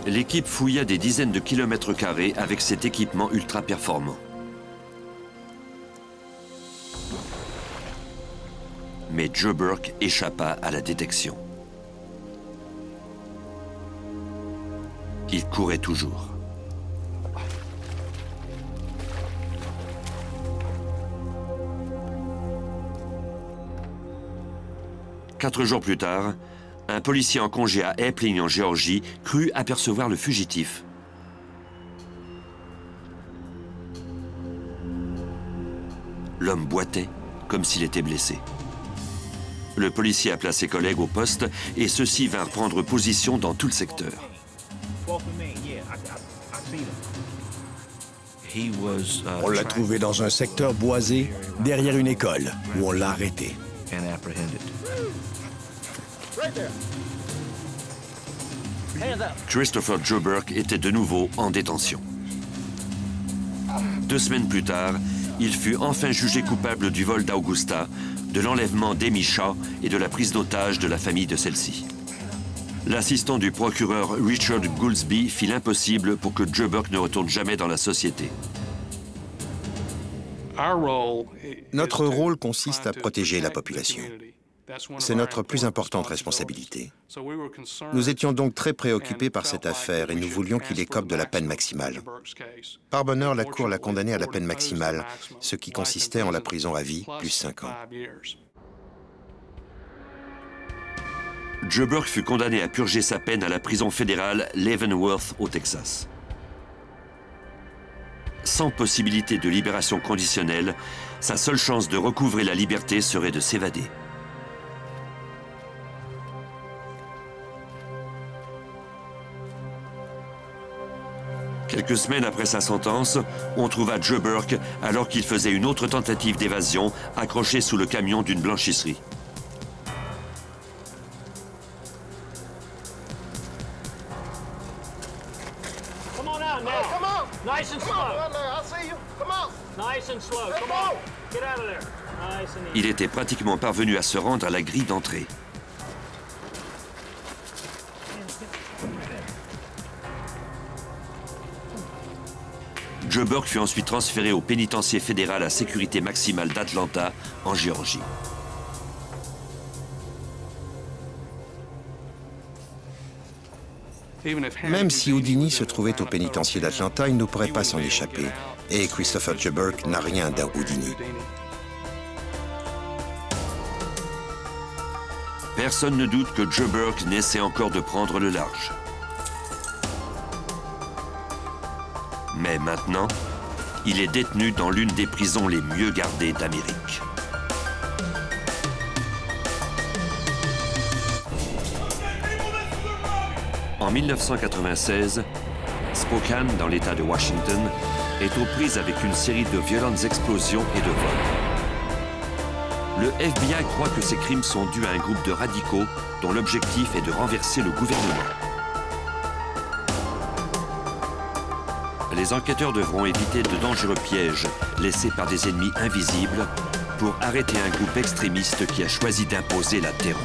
L'équipe fouilla des dizaines de kilomètres carrés avec cet équipement ultra performant. Mais Joe Burke échappa à la détection. Il courait toujours. Quatre jours plus tard, un policier en congé à Epling en Géorgie crut apercevoir le fugitif. L'homme boitait comme s'il était blessé. Le policier appela ses collègues au poste et ceux-ci vinrent prendre position dans tout le secteur.
On l'a trouvé dans un secteur boisé, derrière une école, où on l'a arrêté.
Christopher Joe Burke était de nouveau en détention. 2 semaines plus tard, il fut enfin jugé coupable du vol d'Augusta, de l'enlèvement d'Amy Shaw et de la prise d'otage de la famille de celle-ci. L'assistant du procureur Richard Goolsbee fit l'impossible pour que Joe Burke ne retourne jamais dans la société.
Notre rôle consiste à protéger la population. C'est notre plus importante responsabilité. Nous étions donc très préoccupés par cette affaire et nous voulions qu'il écope de la peine maximale. Par bonheur, la Cour l'a condamné à la peine maximale, ce qui consistait en la prison à vie, plus 5 ans.
Joe Burke fut condamné à purger sa peine à la prison fédérale Leavenworth au Texas. Sans possibilité de libération conditionnelle, sa seule chance de recouvrer la liberté serait de s'évader. Quelques semaines après sa sentence, on trouva Joe Burke alors qu'il faisait une autre tentative d'évasion accroché sous le camion d'une blanchisserie. Il était pratiquement parvenu à se rendre à la grille d'entrée. Joe Burke fut ensuite transféré au pénitencier fédéral à sécurité maximale d'Atlanta, en Géorgie.
Même si Houdini se trouvait au pénitencier d'Atlanta, il ne pourrait pas s'en échapper. Et Christopher Joe Burke n'a rien d'un Houdini.
Personne ne doute que Joe Burke n'essaie encore de prendre le large. Mais maintenant, il est détenu dans l'une des prisons les mieux gardées d'Amérique. En 1996, Spokane, dans l'État de Washington, est aux prises avec une série de violentes explosions et de vols. Le FBI croit que ces crimes sont dus à un groupe de radicaux dont l'objectif est de renverser le gouvernement. Les enquêteurs devront éviter de dangereux pièges laissés par des ennemis invisibles pour arrêter un groupe extrémiste qui a choisi d'imposer la terreur.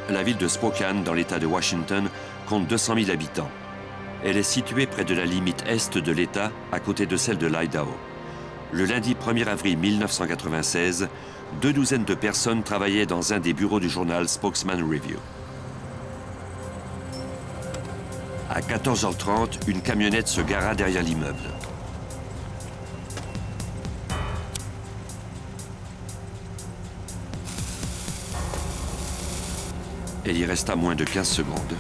La ville de Spokane, dans l'État de Washington, compte 200 000 habitants. Elle est située près de la limite est de l'État, à côté de celle de l'Idaho. Le lundi 1er avril 1996, 2 douzaines de personnes travaillaient dans un des bureaux du journal Spokesman Review. À 14h30, une camionnette se gara derrière l'immeuble. Elle y resta moins de 15 secondes.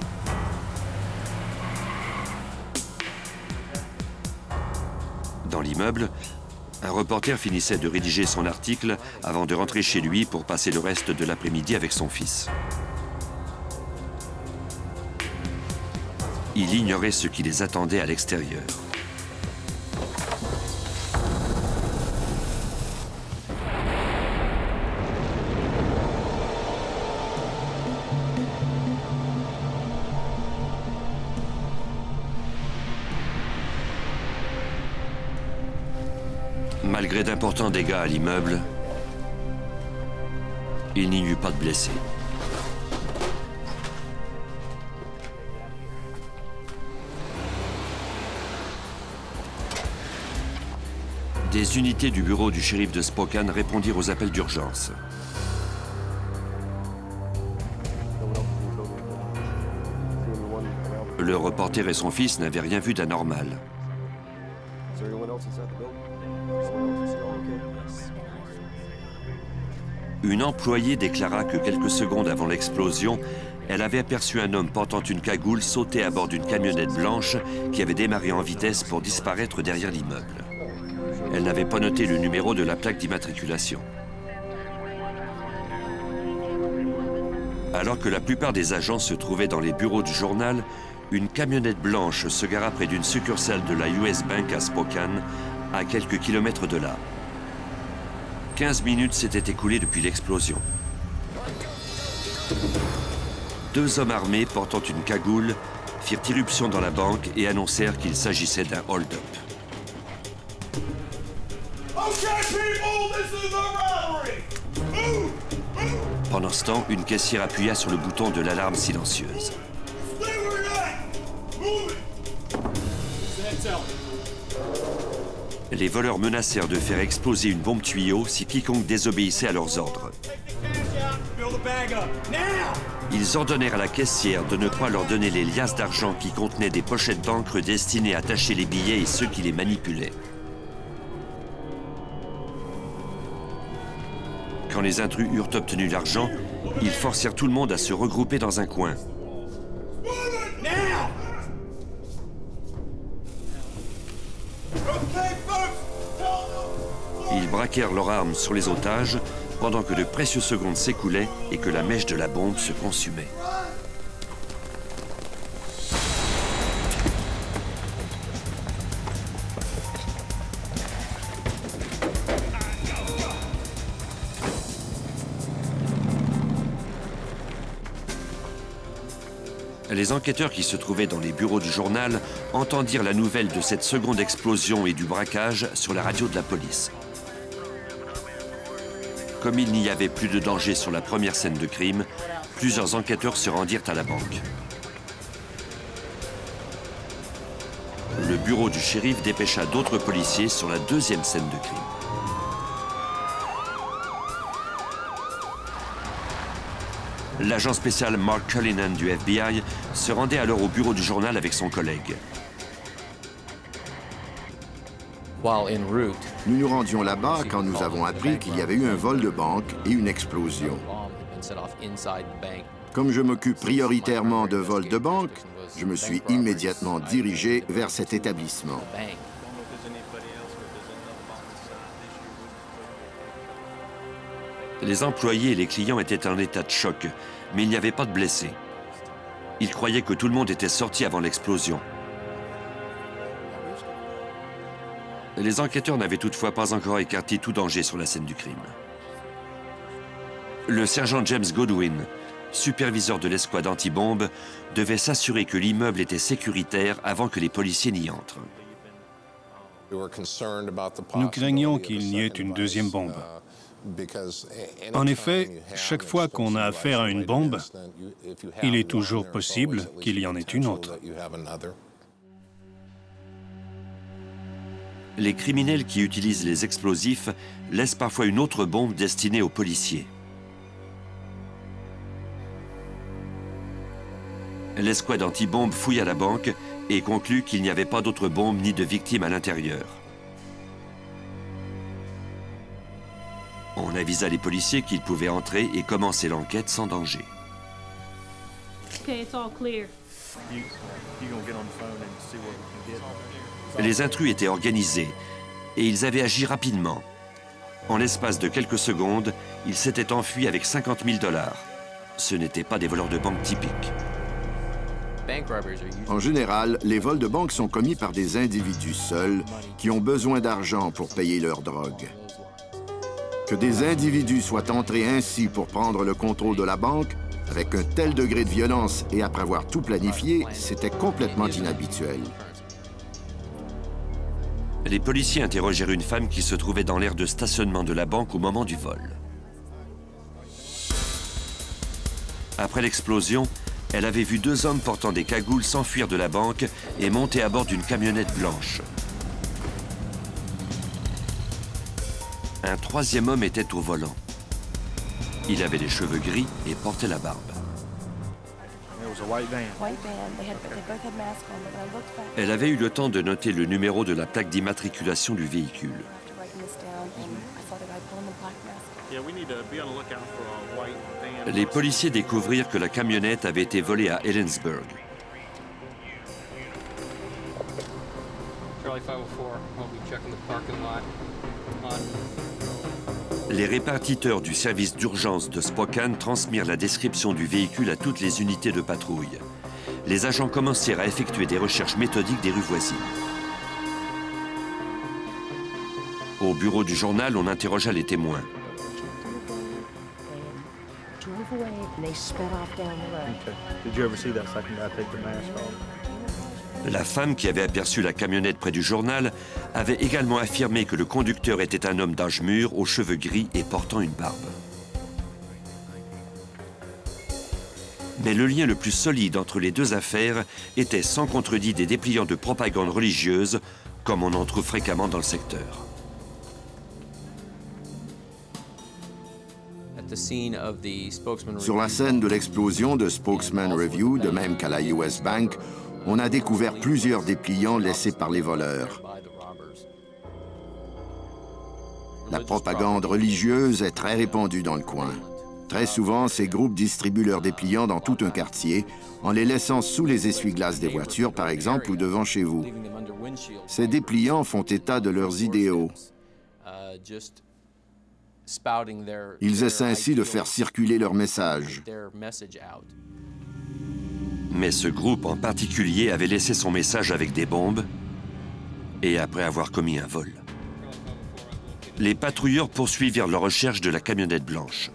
Dans l'immeuble, un reporter finissait de rédiger son article avant de rentrer chez lui pour passer le reste de l'après-midi avec son fils. Il ignorait ce qui les attendait à l'extérieur. Malgré d'importants dégâts à l'immeuble, il n'y eut pas de blessés. Des unités du bureau du shérif de Spokane répondirent aux appels d'urgence. Le reporter et son fils n'avaient rien vu d'anormal. Une employée déclara que quelques secondes avant l'explosion, elle avait aperçu un homme portant une cagoule sauter à bord d'une camionnette blanche qui avait démarré en vitesse pour disparaître derrière l'immeuble. Elle n'avait pas noté le numéro de la plaque d'immatriculation. Alors que la plupart des agents se trouvaient dans les bureaux du journal, une camionnette blanche se gara près d'une succursale de la US Bank à Spokane, à quelques kilomètres de là. 15 minutes s'étaient écoulées depuis l'explosion. 2 hommes armés portant une cagoule firent irruption dans la banque et annoncèrent qu'il s'agissait d'un hold-up. Pendant ce temps, une caissière appuya sur le bouton de l'alarme silencieuse. Les voleurs menacèrent de faire exploser une bombe tuyau si quiconque désobéissait à leurs ordres. Ils ordonnèrent à la caissière de ne pas leur donner les liasses d'argent qui contenaient des pochettes d'encre destinées à tacher les billets et ceux qui les manipulaient. Quand les intrus eurent obtenu l'argent, ils forcèrent tout le monde à se regrouper dans un coin. Ils braquèrent leurs armes sur les otages pendant que de précieuses secondes s'écoulaient et que la mèche de la bombe se consumait. Les enquêteurs qui se trouvaient dans les bureaux du journal entendirent la nouvelle de cette seconde explosion et du braquage sur la radio de la police. Comme il n'y avait plus de danger sur la première scène de crime, plusieurs enquêteurs se rendirent à la banque. Le bureau du shérif dépêcha d'autres policiers sur la deuxième scène de crime. L'agent spécial Mark Cullinan du FBI se rendait alors au bureau du journal avec son collègue.
Nous nous rendions là-bas quand nous avons appris qu'il y avait eu un vol de banque et une explosion. Comme je m'occupe prioritairement de vols de banque, je me suis immédiatement dirigé vers cet établissement.
Les employés et les clients étaient en état de choc, mais il n'y avait pas de blessés. Ils croyaient que tout le monde était sorti avant l'explosion. Les enquêteurs n'avaient toutefois pas encore écarté tout danger sur la scène du crime. Le sergent James Godwin, superviseur de l'escouade anti-bombe, devait s'assurer que l'immeuble était sécuritaire avant que les policiers n'y entrent.
Nous craignions qu'il n'y ait une deuxième bombe. En effet, chaque fois qu'on a affaire à une bombe, il est toujours possible qu'il y en ait une autre.
Les criminels qui utilisent les explosifs laissent parfois une autre bombe destinée aux policiers. L'escouade anti-bombe fouille à la banque et conclut qu'il n'y avait pas d'autres bombes ni de victimes à l'intérieur. On avisa les policiers qu'ils pouvaient entrer et commencer l'enquête sans danger. Les intrus étaient organisés et ils avaient agi rapidement. En l'espace de quelques secondes, ils s'étaient enfuis avec 50 000 $. Ce n'étaient pas des voleurs de banque typiques.
En général, les vols de banque sont commis par des individus seuls qui ont besoin d'argent pour payer leur drogue. Que des individus soient entrés ainsi pour prendre le contrôle de la banque, avec un tel degré de violence et après avoir tout planifié, c'était complètement inhabituel.
Les policiers interrogèrent une femme qui se trouvait dans l'aire de stationnement de la banque au moment du vol. Après l'explosion, elle avait vu deux hommes portant des cagoules s'enfuir de la banque et monter à bord d'une camionnette blanche. Un troisième homme était au volant. Il avait les cheveux gris et portait la barbe. Elle avait eu le temps de noter le numéro de la plaque d'immatriculation du véhicule. Les policiers découvrirent que la camionnette avait été volée à Ellensburg. Les répartiteurs du service d'urgence de Spokane transmirent la description du véhicule à toutes les unités de patrouille. Les agents commencèrent à effectuer des recherches méthodiques des rues voisines. Au bureau du journal, on interrogea les témoins. La femme qui avait aperçu la camionnette près du journal avait également affirmé que le conducteur était un homme d'âge mûr, aux cheveux gris et portant une barbe. Mais le lien le plus solide entre les deux affaires était sans contredit des dépliants de propagande religieuse, comme on en trouve fréquemment dans le secteur.
Sur la scène de l'explosion de Spokesman Review, de même qu'à la US Bank, on a découvert plusieurs dépliants laissés par les voleurs. La propagande religieuse est très répandue dans le coin. Très souvent, ces groupes distribuent leurs dépliants dans tout un quartier, en les laissant sous les essuie-glaces des voitures, par exemple, ou devant chez vous. Ces dépliants font état de leurs idéaux. Ils essaient ainsi de faire circuler leur message.
Mais ce groupe en particulier avait laissé son message avec des bombes et après avoir commis un vol. Les patrouilleurs poursuivirent leur recherche de la camionnette blanche.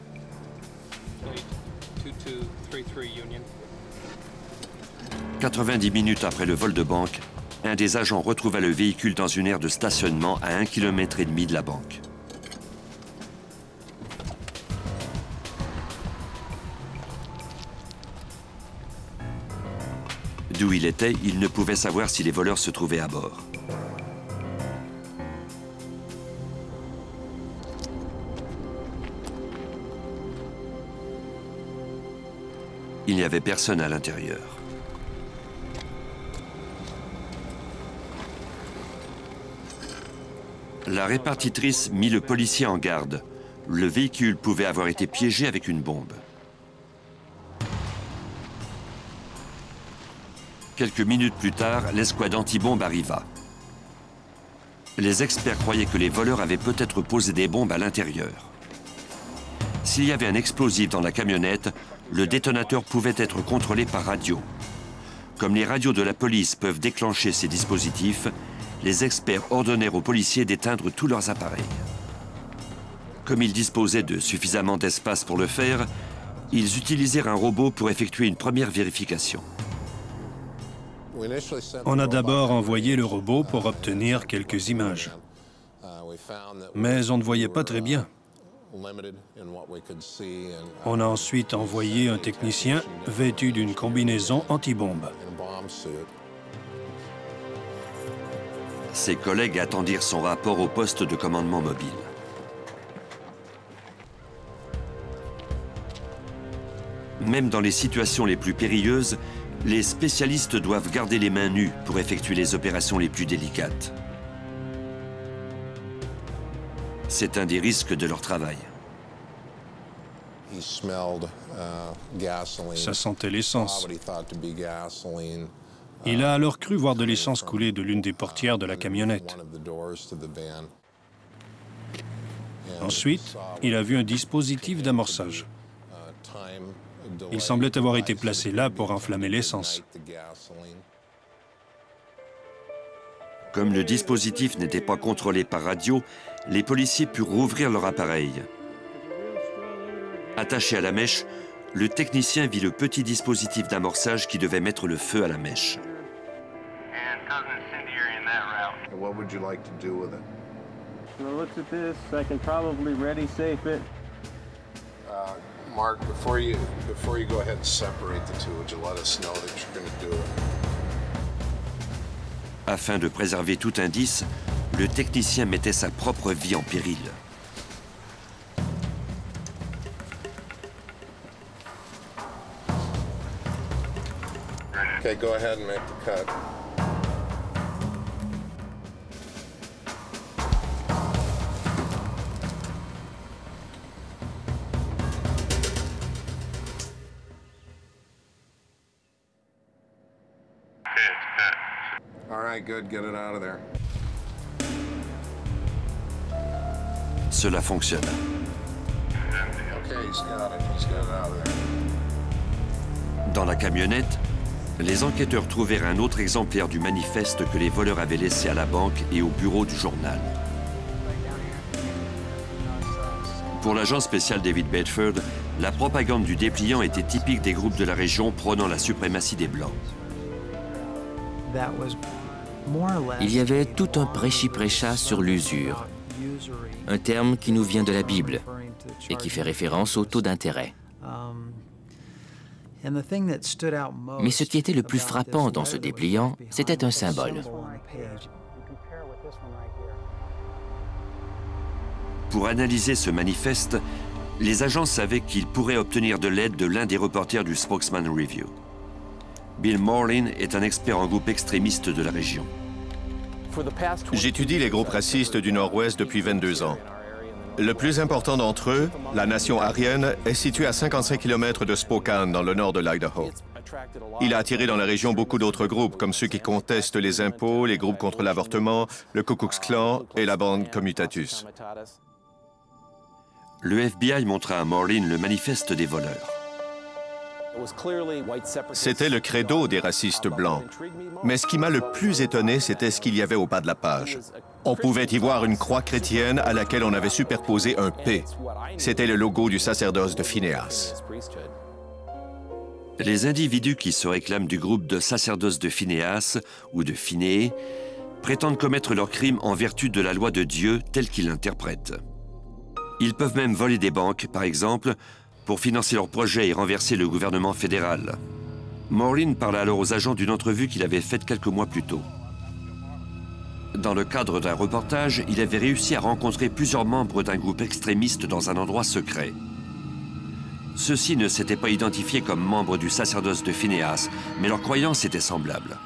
90 minutes après le vol de banque, un des agents retrouva le véhicule dans une aire de stationnement à 1,5 km de la banque. D'où il était, il ne pouvait savoir si les voleurs se trouvaient à bord. Il n'y avait personne à l'intérieur. La répartitrice mit le policier en garde. Le véhicule pouvait avoir été piégé avec une bombe. Quelques minutes plus tard, l'escouade anti-bombe arriva. Les experts croyaient que les voleurs avaient peut-être posé des bombes à l'intérieur. S'il y avait un explosif dans la camionnette, le détonateur pouvait être contrôlé par radio. Comme les radios de la police peuvent déclencher ces dispositifs, les experts ordonnèrent aux policiers d'éteindre tous leurs appareils. Comme ils disposaient de suffisamment d'espace pour le faire, ils utilisèrent un robot pour effectuer une première vérification.
On a d'abord envoyé le robot pour obtenir quelques images. Mais on ne voyait pas très bien. On a ensuite envoyé un technicien vêtu d'une combinaison anti-bombe.
Ses collègues attendirent son rapport au poste de commandement mobile. Même dans les situations les plus périlleuses, les spécialistes doivent garder les mains nues pour effectuer les opérations les plus délicates. C'est un des risques de leur travail.
Ça sentait l'essence. Il a alors cru voir de l'essence couler de l'une des portières de la camionnette. Ensuite, il a vu un dispositif d'amorçage. Il semblait avoir été placé là pour enflammer l'essence.
Comme le dispositif n'était pas contrôlé par radio, les policiers purent rouvrir leur appareil. Attaché à la mèche, le technicien vit le petit dispositif d'amorçage qui devait mettre le feu à la mèche.
Mark, before you go ahead and separate the two, would you let us know that you're going to do it?
Afin de préserver tout indice, le technicien mettait sa propre vie en péril.
Okay, go ahead and make the cut. All right, good. Get it out of there.
Cela fonctionne.
Okay, he's got it. He's got it out of there.
Dans la camionnette, les enquêteurs trouvèrent un autre exemplaire du manifeste que les voleurs avaient laissé à la banque et au bureau du journal. Pour l'agent spécial David Bedford, la propagande du dépliant était typique des groupes de la région prônant la suprématie des Blancs.
Il y avait tout un prêchi-prêcha sur l'usure, un terme qui nous vient de la Bible et qui fait référence au taux d'intérêt. Mais ce qui était le plus frappant dans ce dépliant, c'était un symbole.
Pour analyser ce manifeste, les agents savaient qu'ils pourraient obtenir de l'aide de l'un des reporters du Spokesman Review. Bill Morlin est un expert en groupes extrémistes de la région.
J'étudie les groupes racistes du Nord-Ouest depuis 22 ans. Le plus important d'entre eux, la nation aryenne, est situé à 55 km de Spokane, dans le nord de l'Idaho. Il a attiré dans la région beaucoup d'autres groupes, comme ceux qui contestent les impôts, les groupes contre l'avortement, le Ku Klux Klan et la bande Comitatus.
Le FBI montra à Morlin le manifeste des voleurs.
C'était le credo des racistes blancs. Mais ce qui m'a le plus étonné, c'était ce qu'il y avait au bas de la page. On pouvait y voir une croix chrétienne à laquelle on avait superposé un P. C'était le logo du sacerdoce de Phinéas.
Les individus qui se réclament du groupe de sacerdoce de Phinéas ou de Phiné prétendent commettre leurs crimes en vertu de la loi de Dieu telle qu'ils l'interprètent. Ils peuvent même voler des banques, par exemple, pour financer leurs projets et renverser le gouvernement fédéral. Maureen parla alors aux agents d'une entrevue qu'il avait faite quelques mois plus tôt. Dans le cadre d'un reportage, il avait réussi à rencontrer plusieurs membres d'un groupe extrémiste dans un endroit secret. Ceux-ci ne s'étaient pas identifiés comme membres du sacerdoce de Phinéas, mais leurs croyances étaient semblables.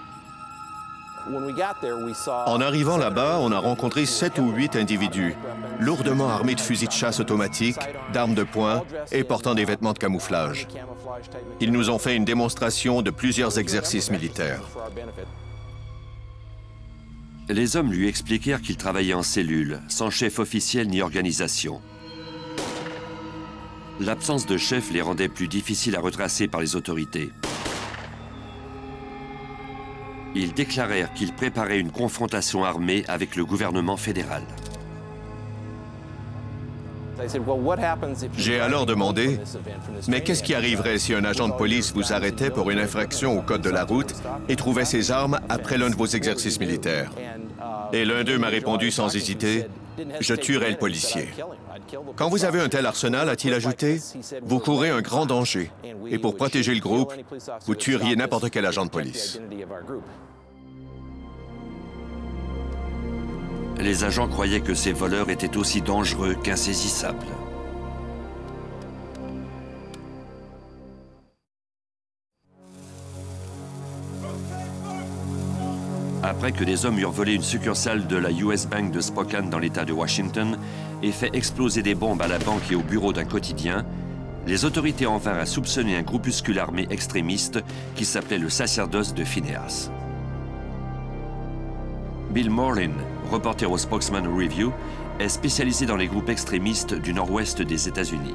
En arrivant là-bas, on a rencontré 7 ou 8 individus, lourdement armés de fusils de chasse automatiques, d'armes de poing et portant des vêtements de camouflage. Ils nous ont fait une démonstration de plusieurs exercices militaires.
Les hommes lui expliquèrent qu'ils travaillaient en cellule, sans chef officiel ni organisation. L'absence de chef les rendait plus difficiles à retracer par les autorités. Ils déclarèrent qu'ils préparaient une confrontation armée avec le gouvernement fédéral.
J'ai alors demandé, mais qu'est-ce qui arriverait si un agent de police vous arrêtait pour une infraction au code de la route et trouvait ses armes après l'un de vos exercices militaires? Et l'un d'eux m'a répondu sans hésiter, je tuerai le policier. Quand vous avez un tel arsenal, a-t-il ajouté, vous courez un grand danger. Et pour protéger le groupe, vous tueriez n'importe quel agent de police.
Les agents croyaient que ces voleurs étaient aussi dangereux qu'insaisissables. Après que des hommes eurent volé une succursale de la US Bank de Spokane dans l'État de Washington et fait exploser des bombes à la banque et au bureau d'un quotidien, les autorités en vinrent à soupçonner un groupuscule armé extrémiste qui s'appelait le sacerdoce de Phinéas. Bill Moreland, reporter au Spokesman Review, est spécialisé dans les groupes extrémistes du nord-ouest des États-Unis.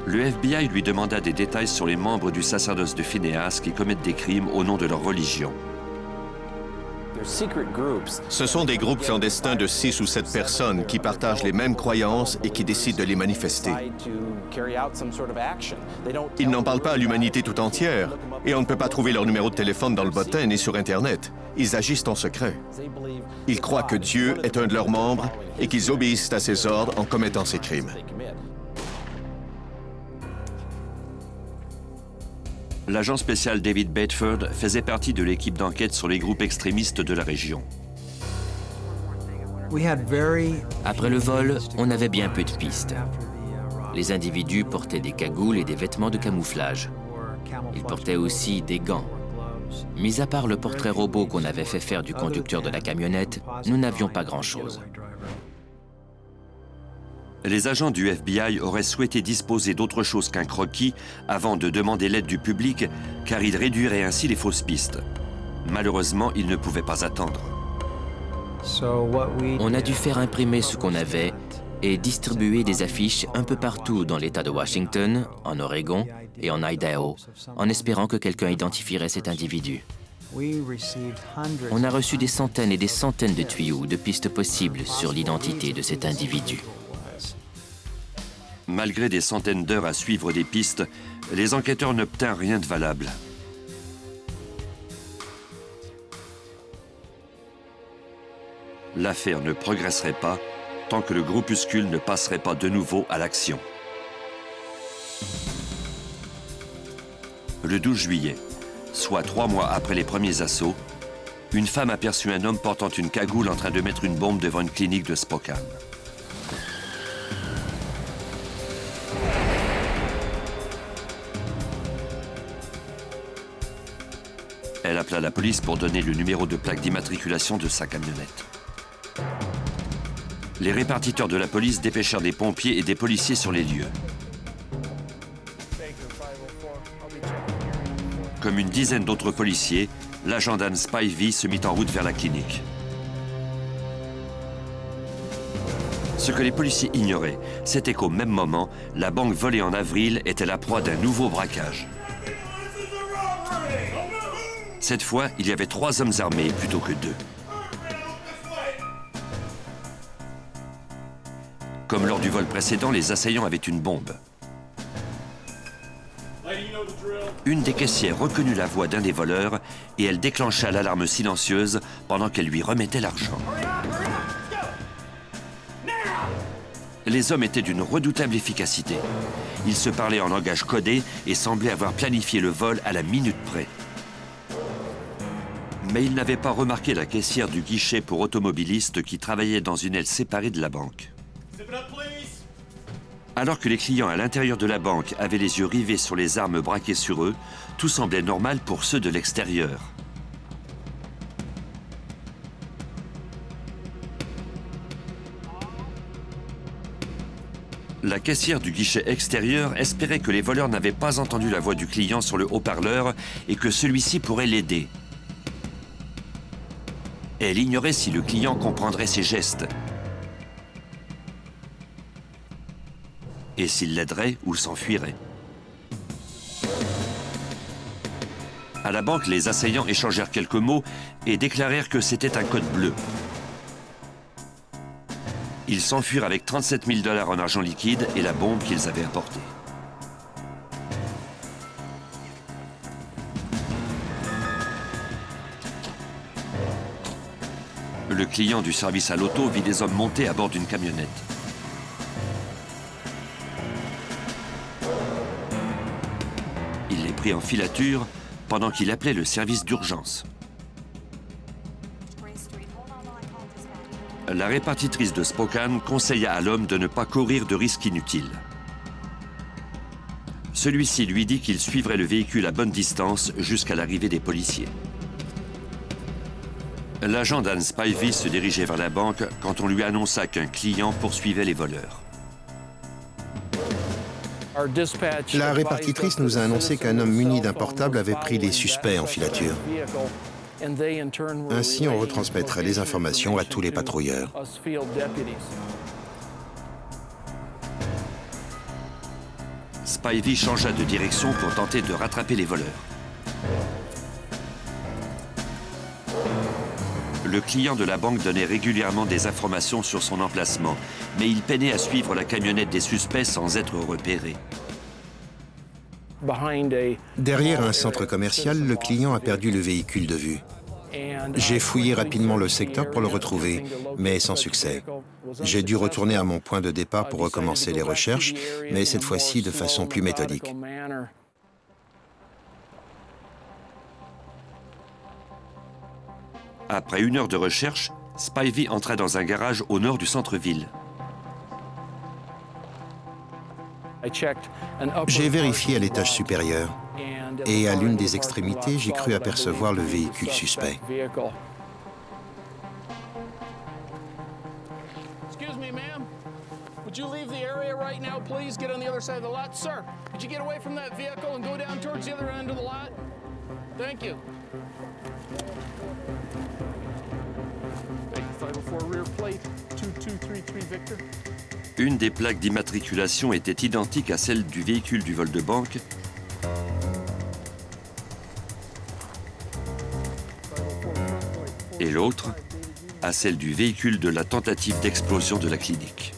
Le FBI lui demanda des détails sur les membres du sacerdoce de Phinéas qui commettent des crimes au nom de leur religion.
Ce sont des groupes clandestins de 6 ou 7 personnes qui partagent les mêmes croyances et qui décident de les manifester. Ils n'en parlent pas à l'humanité tout entière et on ne peut pas trouver leur numéro de téléphone dans le bottin ni sur Internet. Ils agissent en secret. Ils croient que Dieu est un de leurs membres et qu'ils obéissent à ses ordres en commettant ces crimes.
L'agent spécial David Bedford faisait partie de l'équipe d'enquête sur les groupes extrémistes de la région.
Après le vol, on avait bien peu de pistes. Les individus portaient des cagoules et des vêtements de camouflage. Ils portaient aussi des gants. Mis à part le portrait robot qu'on avait fait faire du conducteur de la camionnette, nous n'avions pas grand-chose.
Les agents du FBI auraient souhaité disposer d'autre chose qu'un croquis avant de demander l'aide du public, car ils réduiraient ainsi les fausses pistes. Malheureusement, ils ne pouvaient pas attendre.
On a dû faire imprimer ce qu'on avait et distribuer des affiches un peu partout dans l'État de Washington, en Oregon et en Idaho, en espérant que quelqu'un identifierait cet individu. On a reçu des centaines et des centaines de tuyaux, de pistes possibles sur l'identité de cet individu.
Malgré des centaines d'heures à suivre des pistes, les enquêteurs n'obtinrent rien de valable. L'affaire ne progresserait pas tant que le groupuscule ne passerait pas de nouveau à l'action. Le 12 juillet, soit 3 mois après les premiers assauts, une femme aperçut un homme portant une cagoule en train de mettre une bombe devant une clinique de Spokane. Elle appela la police pour donner le numéro de plaque d'immatriculation de sa camionnette. Les répartiteurs de la police dépêchèrent des pompiers et des policiers sur les lieux. Comme une dizaine d'autres policiers, l'agent Dan Spivey se mit en route vers la clinique. Ce que les policiers ignoraient, c'était qu'au même moment, la banque volée en avril était la proie d'un nouveau braquage. Cette fois, il y avait 3 hommes armés plutôt que 2. Comme lors du vol précédent, les assaillants avaient une bombe. Une des caissières reconnut la voix d'un des voleurs et elle déclencha l'alarme silencieuse pendant qu'elle lui remettait l'argent. Les hommes étaient d'une redoutable efficacité. Ils se parlaient en langage codé et semblaient avoir planifié le vol à la minute près. Mais ils n'avaient pas remarqué la caissière du guichet pour automobilistes qui travaillait dans une aile séparée de la banque. Alors que les clients à l'intérieur de la banque avaient les yeux rivés sur les armes braquées sur eux, tout semblait normal pour ceux de l'extérieur. La caissière du guichet extérieur espérait que les voleurs n'avaient pas entendu la voix du client sur le haut-parleur et que celui-ci pourrait l'aider. Elle ignorait si le client comprendrait ses gestes et s'il l'aiderait ou s'enfuirait. À la banque, les assaillants échangèrent quelques mots et déclarèrent que c'était un code bleu. Ils s'enfuirent avec 37 000 $ en argent liquide et la bombe qu'ils avaient apportée. Le client du service à l'auto vit des hommes montés à bord d'une camionnette. Il les prit en filature pendant qu'il appelait le service d'urgence. La répartitrice de Spokane conseilla à l'homme de ne pas courir de risques inutiles. Celui-ci lui dit qu'il suivrait le véhicule à bonne distance jusqu'à l'arrivée des policiers. L'agent Dan Spivey se dirigeait vers la banque quand on lui annonça qu'un client poursuivait les voleurs.
La répartitrice nous a annoncé qu'un homme muni d'un portable avait pris les suspects en filature. Ainsi, on retransmettrait les informations à tous les patrouilleurs.
Spivey changea de direction pour tenter de rattraper les voleurs. Le client de la banque donnait régulièrement des informations sur son emplacement, mais il peinait à suivre la camionnette des suspects sans être repéré.
Derrière un centre commercial, le client a perdu le véhicule de vue. J'ai fouillé rapidement le secteur pour le retrouver, mais sans succès. J'ai dû retourner à mon point de départ pour recommencer les recherches, mais cette fois-ci de façon plus méthodique.
Après 1 heure de recherche, Spivey entra dans un garage au nord du centre-ville.
J'ai vérifié à l'étage supérieur et à l'une des extrémités, j'ai cru apercevoir le véhicule suspect.
Excuse me, ma'am. Would you leave the area right now, please? Get on the other side of the lot. Sir, could you get away from that vehicle and go down towards the other end of the lot? Thank you. 504 rear plate 2233 Victor.
Une des plaques d'immatriculation était identique à celle du véhicule du vol de banque. Et l'autre à celle du véhicule de la tentative d'explosion de la clinique.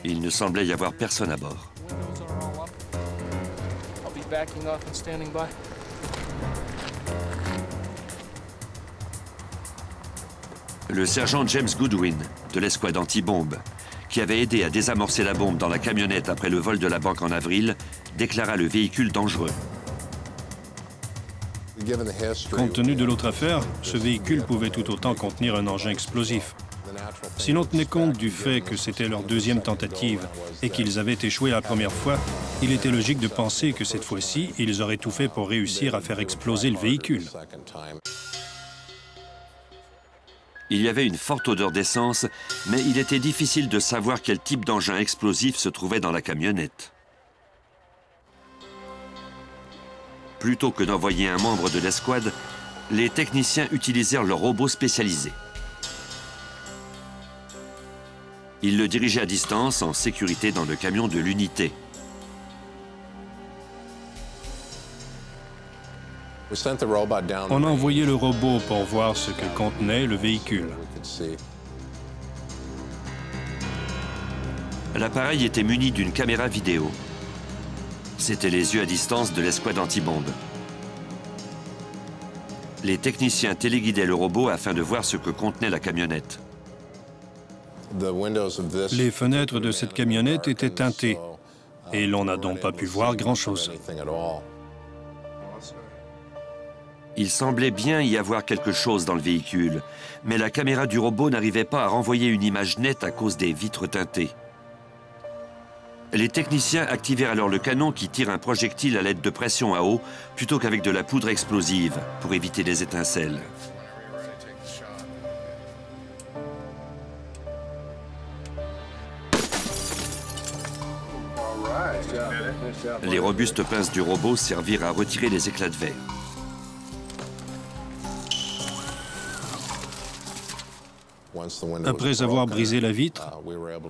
Il ne semblait y avoir personne à bord. Le sergent James Goodwin, de l'escouade anti-bombe, qui avait aidé à désamorcer la bombe dans la camionnette après le vol de la banque en avril, déclara le véhicule dangereux.
Compte tenu de l'autre affaire, ce véhicule pouvait tout autant contenir un engin explosif. Si l'on tenait compte du fait que c'était leur deuxième tentative et qu'ils avaient échoué la première fois, il était logique de penser que cette fois-ci, ils auraient tout fait pour réussir à faire exploser le véhicule.
Il y avait une forte odeur d'essence, mais il était difficile de savoir quel type d'engin explosif se trouvait dans la camionnette. Plutôt que d'envoyer un membre de l'escouade, les techniciens utilisèrent leur robot spécialisé. Ils le dirigeaient à distance, en sécurité dans le camion de l'unité.
On a envoyé le robot pour voir ce que contenait le véhicule.
L'appareil était muni d'une caméra vidéo. C'étaient les yeux à distance de l'escouade anti-bombe. Les techniciens téléguidaient le robot afin de voir ce que contenait la camionnette.
Les fenêtres de cette camionnette étaient teintées et l'on n'a donc pas pu voir grand-chose.
Il semblait bien y avoir quelque chose dans le véhicule, mais la caméra du robot n'arrivait pas à renvoyer une image nette à cause des vitres teintées. Les techniciens activèrent alors le canon qui tire un projectile à l'aide de pression à eau plutôt qu'avec de la poudre explosive pour éviter les étincelles. Les robustes pinces du robot servirent à retirer les éclats de verre.
Après avoir brisé la vitre,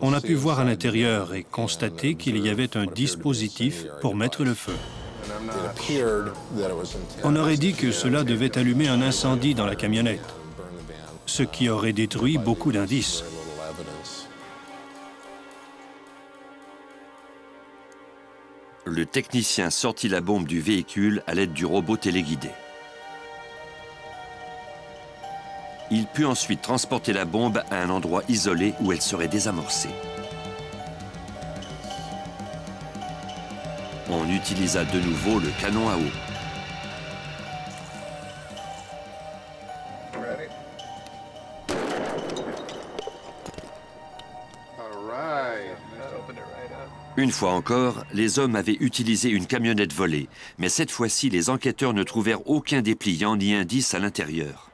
on a pu voir à l'intérieur et constater qu'il y avait un dispositif pour mettre le feu. On aurait dit que cela devait allumer un incendie dans la camionnette, ce qui aurait détruit beaucoup d'indices.
Le technicien sortit la bombe du véhicule à l'aide du robot téléguidé. Il put ensuite transporter la bombe à un endroit isolé où elle serait désamorcée. On utilisa de nouveau le canon à eau. Une fois encore, les hommes avaient utilisé une camionnette volée, mais cette fois-ci, les enquêteurs ne trouvèrent aucun dépliant ni indice à l'intérieur.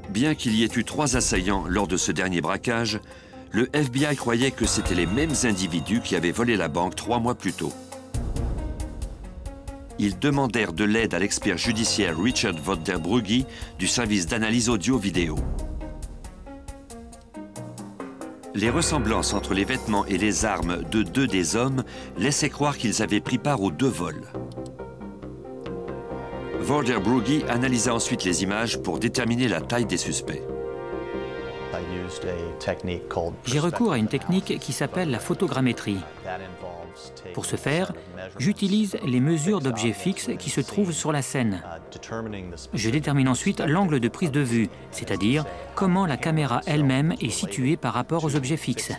Bien qu'il y ait eu 3 assaillants lors de ce dernier braquage, le FBI croyait que c'étaient les mêmes individus qui avaient volé la banque 3 mois plus tôt. Ils demandèrent de l'aide à l'expert judiciaire Richard Vodder-Brugge du service d'analyse audio-vidéo. Les ressemblances entre les vêtements et les armes de 2 des hommes laissaient croire qu'ils avaient pris part aux 2 vols. Vodder-Brugge analysa ensuite les images pour déterminer la taille des suspects.
J'ai recours à une technique qui s'appelle la photogrammétrie. Pour ce faire, j'utilise les mesures d'objets fixes qui se trouvent sur la scène. Je détermine ensuite l'angle de prise de vue, c'est-à-dire comment la caméra elle-même est située par rapport aux objets fixes.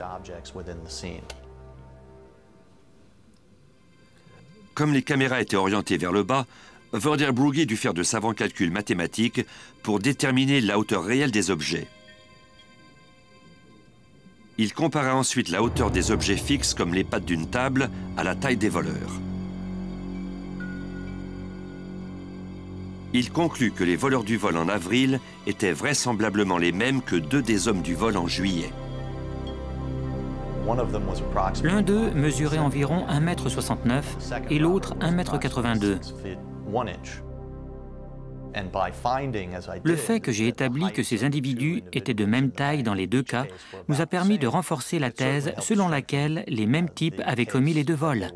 Comme les caméras étaient orientées vers le bas, Vodder-Brugge dut faire de savants calculs mathématiques pour déterminer la hauteur réelle des objets. Il compara ensuite la hauteur des objets fixes comme les pattes d'une table à la taille des voleurs. Il conclut que les voleurs du vol en avril étaient vraisemblablement les mêmes que 2 des hommes du vol en juillet.
L'un d'eux mesurait environ 1,69 m et l'autre 1,82 m. Le fait que j'ai établi que ces individus étaient de même taille dans les 2 cas nous a permis de renforcer la thèse selon laquelle les mêmes types avaient commis les 2 vols.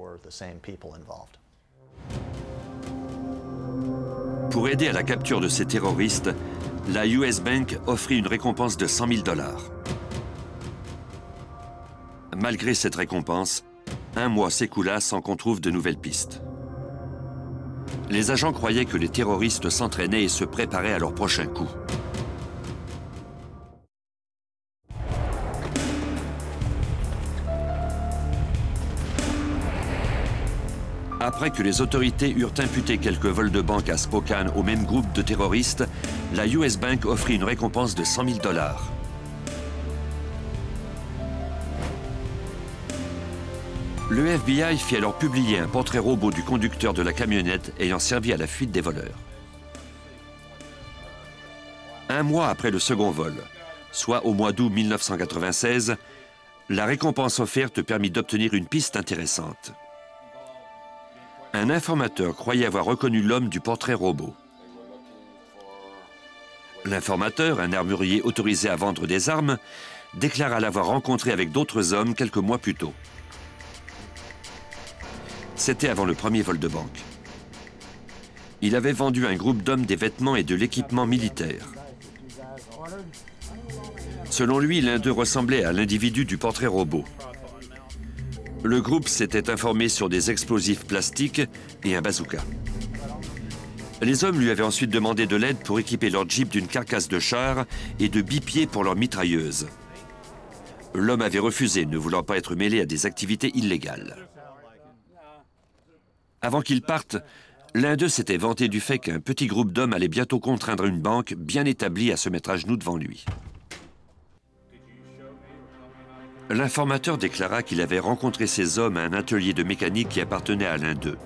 Pour aider à la capture de ces terroristes, la US Bank offrit une récompense de 100 000 $. Malgré cette récompense, 1 mois s'écoula sans qu'on trouve de nouvelles pistes. Les agents croyaient que les terroristes s'entraînaient et se préparaient à leur prochain coup. Après que les autorités eurent imputé quelques vols de banque à Spokane au même groupe de terroristes, la US Bank offrit une récompense de 100 000 $. Le FBI fit alors publier un portrait robot du conducteur de la camionnette ayant servi à la fuite des voleurs. 1 mois après le second vol, soit au mois d'août 1996, la récompense offerte permit d'obtenir une piste intéressante. Un informateur croyait avoir reconnu l'homme du portrait robot. L'informateur, un armurier autorisé à vendre des armes, déclara l'avoir rencontré avec d'autres hommes quelques mois plus tôt. C'était avant le premier vol de banque. Il avait vendu à un groupe d'hommes des vêtements et de l'équipement militaire. Selon lui, l'un d'eux ressemblait à l'individu du portrait robot. Le groupe s'était informé sur des explosifs plastiques et un bazooka. Les hommes lui avaient ensuite demandé de l'aide pour équiper leur Jeep d'une carcasse de char et de bipieds pour leur mitrailleuse. L'homme avait refusé, ne voulant pas être mêlé à des activités illégales. Avant qu'ils partent, l'un d'eux s'était vanté du fait qu'un petit groupe d'hommes allait bientôt contraindre une banque bien établie à se mettre à genoux devant lui. L'informateur déclara qu'il avait rencontré ces hommes à un atelier de mécanique qui appartenait à l'un d'eux.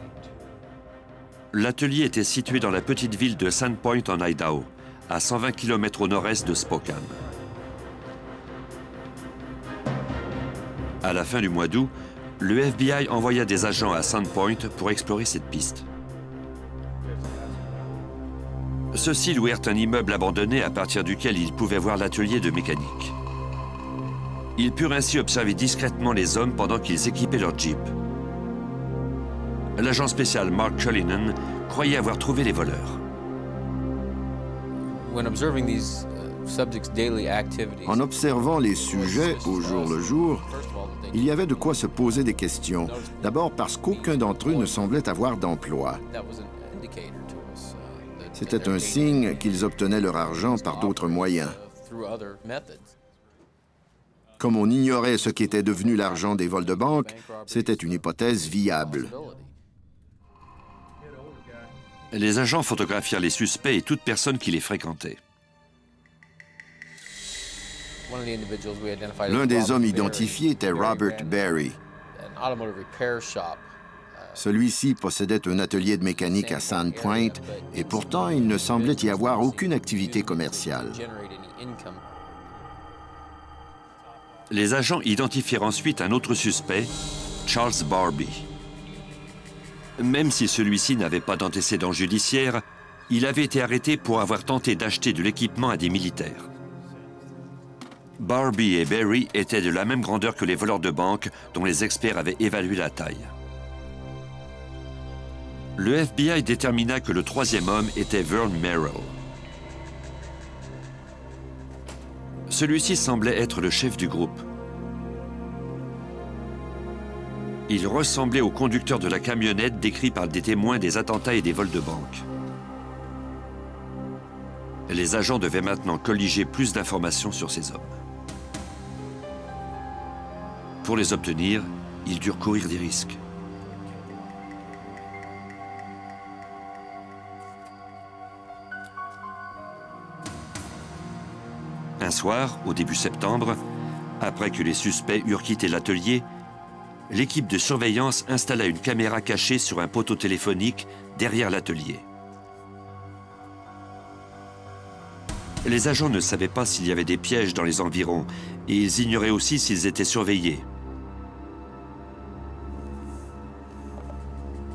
L'atelier était situé dans la petite ville de Sandpoint en Idaho, à 120 km au nord-est de Spokane. À la fin du mois d'août, le FBI envoya des agents à Sandpoint pour explorer cette piste. Ceux-ci louèrent un immeuble abandonné à partir duquel ils pouvaient voir l'atelier de mécanique. Ils purent ainsi observer discrètement les hommes pendant qu'ils équipaient leur Jeep. L'agent spécial Mark Cullinan croyait avoir trouvé les voleurs.
En observant les sujets au jour le jour, il y avait de quoi se poser des questions. D'abord parce qu'aucun d'entre eux ne semblait avoir d'emploi. C'était un signe qu'ils obtenaient leur argent par d'autres moyens. Comme on ignorait ce qu'était devenu l'argent des vols de banque, c'était une hypothèse viable.
Les agents photographièrent les suspects et toute personne qui les fréquentait.
L'un des hommes identifiés était Robert Berry. Celui-ci possédait un atelier de mécanique à Sandpoint et pourtant il ne semblait y avoir aucune activité commerciale.
Les agents identifièrent ensuite un autre suspect, Charles Barbie. Même si celui-ci n'avait pas d'antécédents judiciaires, il avait été arrêté pour avoir tenté d'acheter de l'équipement à des militaires. Barbie et Berry étaient de la même grandeur que les voleurs de banque dont les experts avaient évalué la taille. Le FBI détermina que le troisième homme était Vern Merrill. Celui-ci semblait être le chef du groupe. Il ressemblait au conducteur de la camionnette décrit par des témoins des attentats et des vols de banque. Les agents devaient maintenant colliger plus d'informations sur ces hommes. Pour les obtenir, ils durent courir des risques. Un soir, au début septembre, après que les suspects eurent quitté l'atelier, l'équipe de surveillance installa une caméra cachée sur un poteau téléphonique derrière l'atelier. Les agents ne savaient pas s'il y avait des pièges dans les environs et ils ignoraient aussi s'ils étaient surveillés.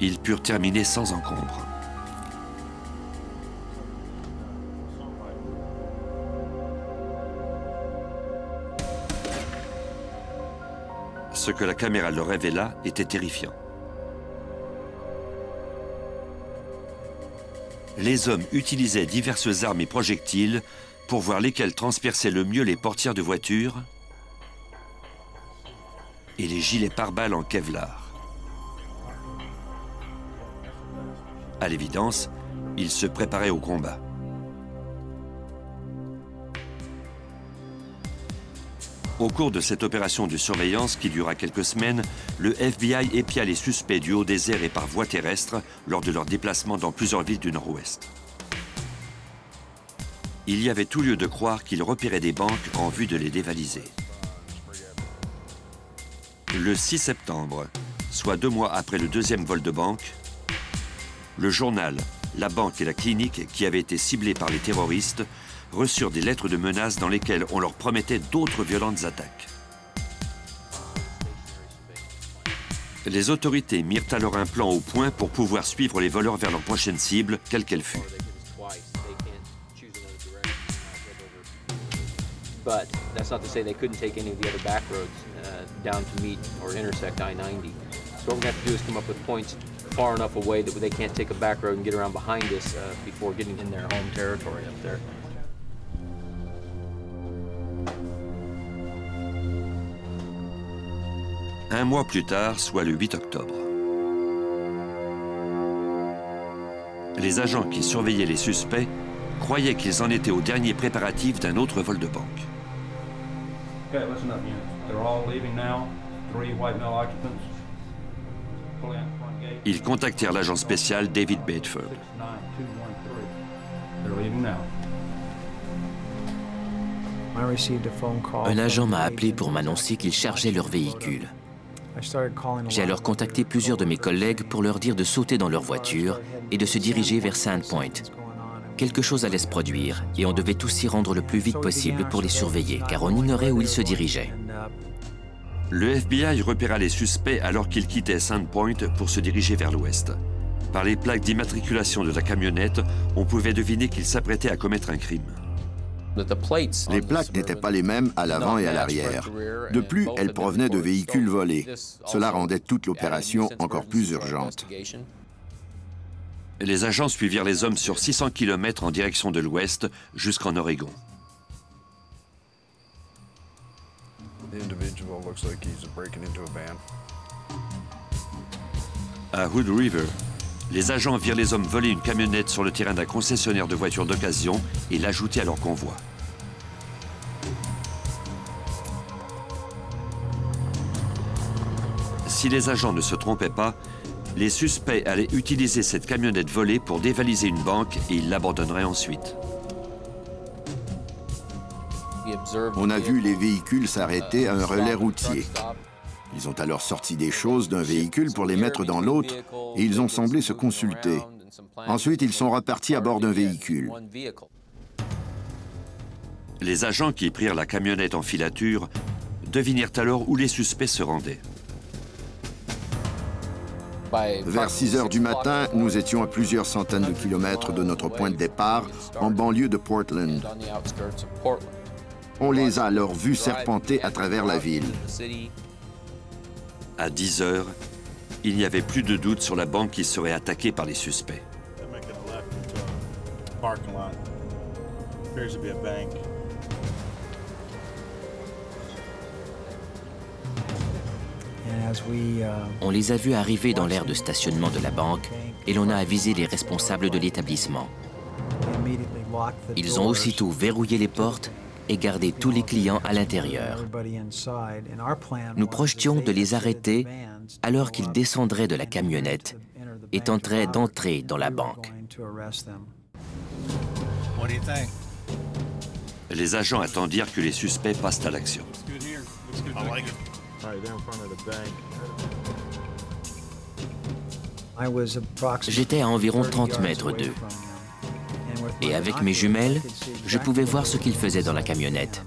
Ils purent terminer sans encombre. Ce que la caméra leur révéla était terrifiant. Les hommes utilisaient diverses armes et projectiles pour voir lesquels transperçaient le mieux les portières de voitures et les gilets pare-balles en Kevlar. À l'évidence, ils se préparaient au combat. Au cours de cette opération de surveillance qui dura quelques semaines, le FBI épia les suspects du haut des airs et par voie terrestre lors de leur déplacement dans plusieurs villes du Nord-Ouest. Il y avait tout lieu de croire qu'ils repéraient des banques en vue de les dévaliser. Le 6 septembre, soit 2 mois après le deuxième vol de banque, le journal, la banque et la clinique qui avaient été ciblés par les terroristes reçurent des lettres de menaces dans lesquelles on leur promettait d'autres violentes attaques. Les autorités mirent alors un plan au point pour pouvoir suivre les voleurs vers leur prochaine cible, quelle qu'elle fût.
But that's not to say they couldn't take any of the other back roads down to meet or intersect I-90. So what we're going to have to do is come up with points far enough away that they can't take a back road and get around behind us before getting in their home territory up there.
Un mois plus tard, soit le 8 octobre. Les agents qui surveillaient les suspects croyaient qu'ils en étaient aux derniers préparatifs d'un autre vol de banque.
Okay, listen up, units. They're all leaving now. 3 white male occupants. Pulling out the front gate.
Ils contactèrent l'agent spécial David Bedford.
69213. They're leaving now.
Un agent m'a appelé pour m'annoncer qu'ils chargeaient leur véhicule. J'ai alors contacté plusieurs de mes collègues pour leur dire de sauter dans leur voiture et de se diriger vers Sandpoint. Quelque chose allait se produire et on devait tous s'y rendre le plus vite possible pour les surveiller, car on ignorait où ils se dirigeaient.
Le FBI repéra les suspects alors qu'ils quittaient Sandpoint pour se diriger vers l'ouest. Par les plaques d'immatriculation de la camionnette, on pouvait deviner qu'ils s'apprêtaient à commettre un crime.
Les plaques n'étaient pas les mêmes à l'avant et à l'arrière. De plus, elles provenaient de véhicules volés. Cela rendait toute l'opération encore plus urgente.
Les agents suivirent les hommes sur 600 km en direction de l'ouest jusqu'en Oregon. À Hood River, les agents virent les hommes voler une camionnette sur le terrain d'un concessionnaire de voitures d'occasion et l'ajouter à leur convoi. Si les agents ne se trompaient pas, les suspects allaient utiliser cette camionnette volée pour dévaliser une banque et ils l'abandonneraient ensuite.
On a vu les véhicules s'arrêter à un relais routier. Ils ont alors sorti des choses d'un véhicule pour les mettre dans l'autre et ils ont semblé se consulter. Ensuite, ils sont repartis à bord d'un véhicule.
Les agents qui prirent la camionnette en filature devinèrent alors où les suspects se rendaient.
Vers 6 heures du matin, nous étions à plusieurs centaines de kilomètres de notre point de départ, en banlieue de Portland. On les a alors vus serpenter à travers la ville.
À 10 heures, il n'y avait plus de doute sur la banque qui serait attaquée par les suspects.
On les a vus arriver dans l'aire de stationnement de la banque et l'on a avisé les responsables de l'établissement. Ils ont aussitôt verrouillé les portes et gardé tous les clients à l'intérieur. Nous projetions de les arrêter alors qu'ils descendraient de la camionnette et tenteraient d'entrer dans la banque.
Les agents attendirent que les suspects passent à l'action.
J'étais à environ 30 mètres d'eux. Et avec mes jumelles, je pouvais voir ce qu'ils faisaient dans la camionnette.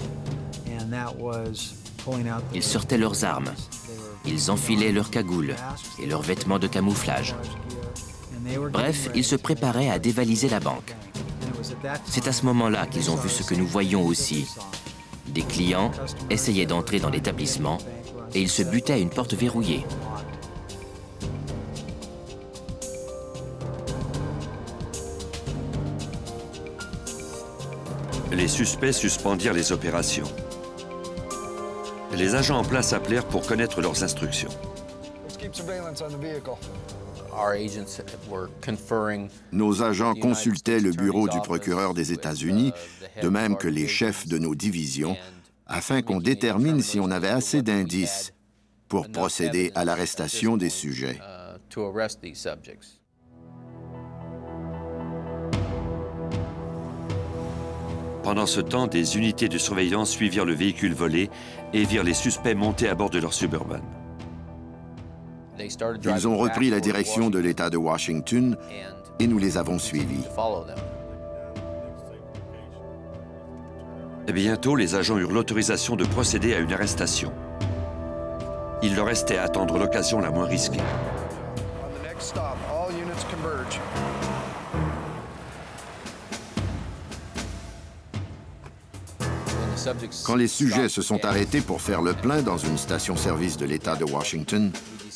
Ils sortaient leurs armes. Ils enfilaient leurs cagoules et leurs vêtements de camouflage. Bref, ils se préparaient à dévaliser la banque. C'est à ce moment-là qu'ils ont vu ce que nous voyions aussi. Des clients essayaient d'entrer dans l'établissement et ils se butaient à une porte verrouillée.
Les suspects suspendirent les opérations. Les agents en place appelèrent pour connaître leurs instructions.
Nos agents consultaient le bureau du procureur des États-Unis, de même que les chefs de nos divisions, afin qu'on détermine si on avait assez d'indices pour procéder à l'arrestation des sujets.
Pendant ce temps, des unités de surveillance suivirent le véhicule volé et virent les suspects monter à bord de leur Suburban.
Ils ont repris la direction de l'État de Washington et nous les avons suivis.
Et bientôt, les agents eurent l'autorisation de procéder à une arrestation. Il leur restait à attendre l'occasion la moins risquée.
Quand les sujets se sont arrêtés pour faire le plein dans une station-service de l'État de Washington,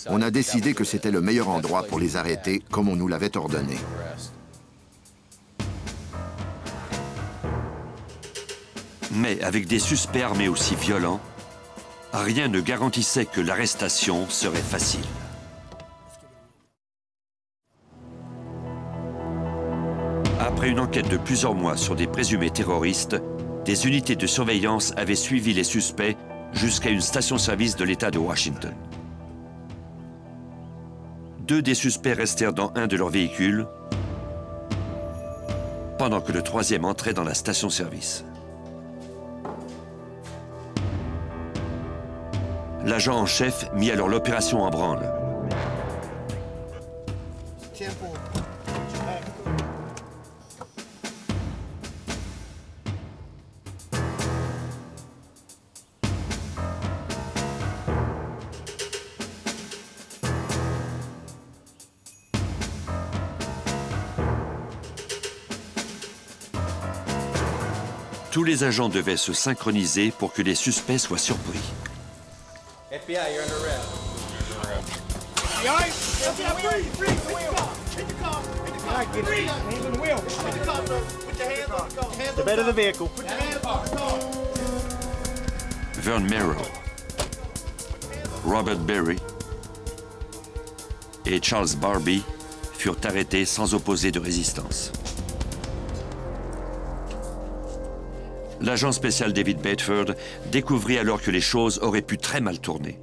on a décidé que c'était le meilleur endroit pour les arrêter, comme on nous l'avait ordonné.
Mais avec des suspects armés aussi violents, Rien ne garantissait que l'arrestation serait facile. Après une enquête de plusieurs mois sur des présumés terroristes, des unités de surveillance avaient suivi les suspects jusqu'à une station-service de l'État de Washington. 2 des suspects restèrent dans un de leurs véhicules, pendant que le 3e entrait dans la station-service. L'agent en chef mit alors l'opération en branle. Tous les agents devaient se synchroniser pour que les suspects soient surpris.
FBI, you're under arrest.
FBI, freeze the wheel. Hit the car. Hit the car. Freeze. Hands on the wheel. Hit the car, sir. Put your hands on the car. Hands on the bed of the vehicle. Put your hands on the car.
Vern Merrill, Robert Berry et Charles Barbie furent arrêtés sans opposer de résistance. L'agent spécial David Bedford découvrit alors que les choses auraient pu très mal tourner.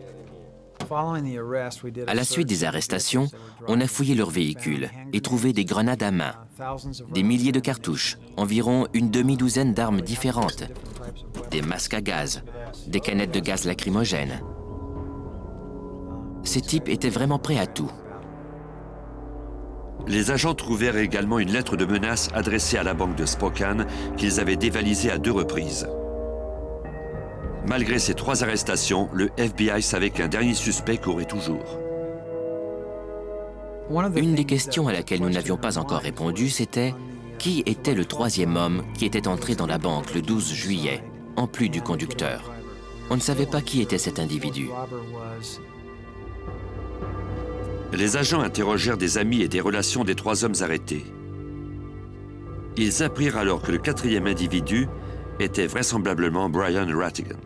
À la suite des arrestations, on a fouillé leur véhicule et trouvé des grenades à main, des milliers de cartouches, environ une demi-douzaine d'armes différentes, des masques à gaz, des canettes de gaz lacrymogène. Ces types étaient vraiment prêts à tout.
Les agents trouvèrent également une lettre de menace adressée à la banque de Spokane qu'ils avaient dévalisée à 2 reprises. Malgré ces 3 arrestations, le FBI savait qu'un dernier suspect courait toujours.
Une des questions à laquelle nous n'avions pas encore répondu, c'était qui était le 3e homme qui était entré dans la banque le 12 juillet, en plus du conducteur. On ne savait pas qui était cet individu.
Les agents interrogèrent des amis et des relations des 3 hommes arrêtés. Ils apprirent alors que le 4e individu était vraisemblablement Brian Rattigan.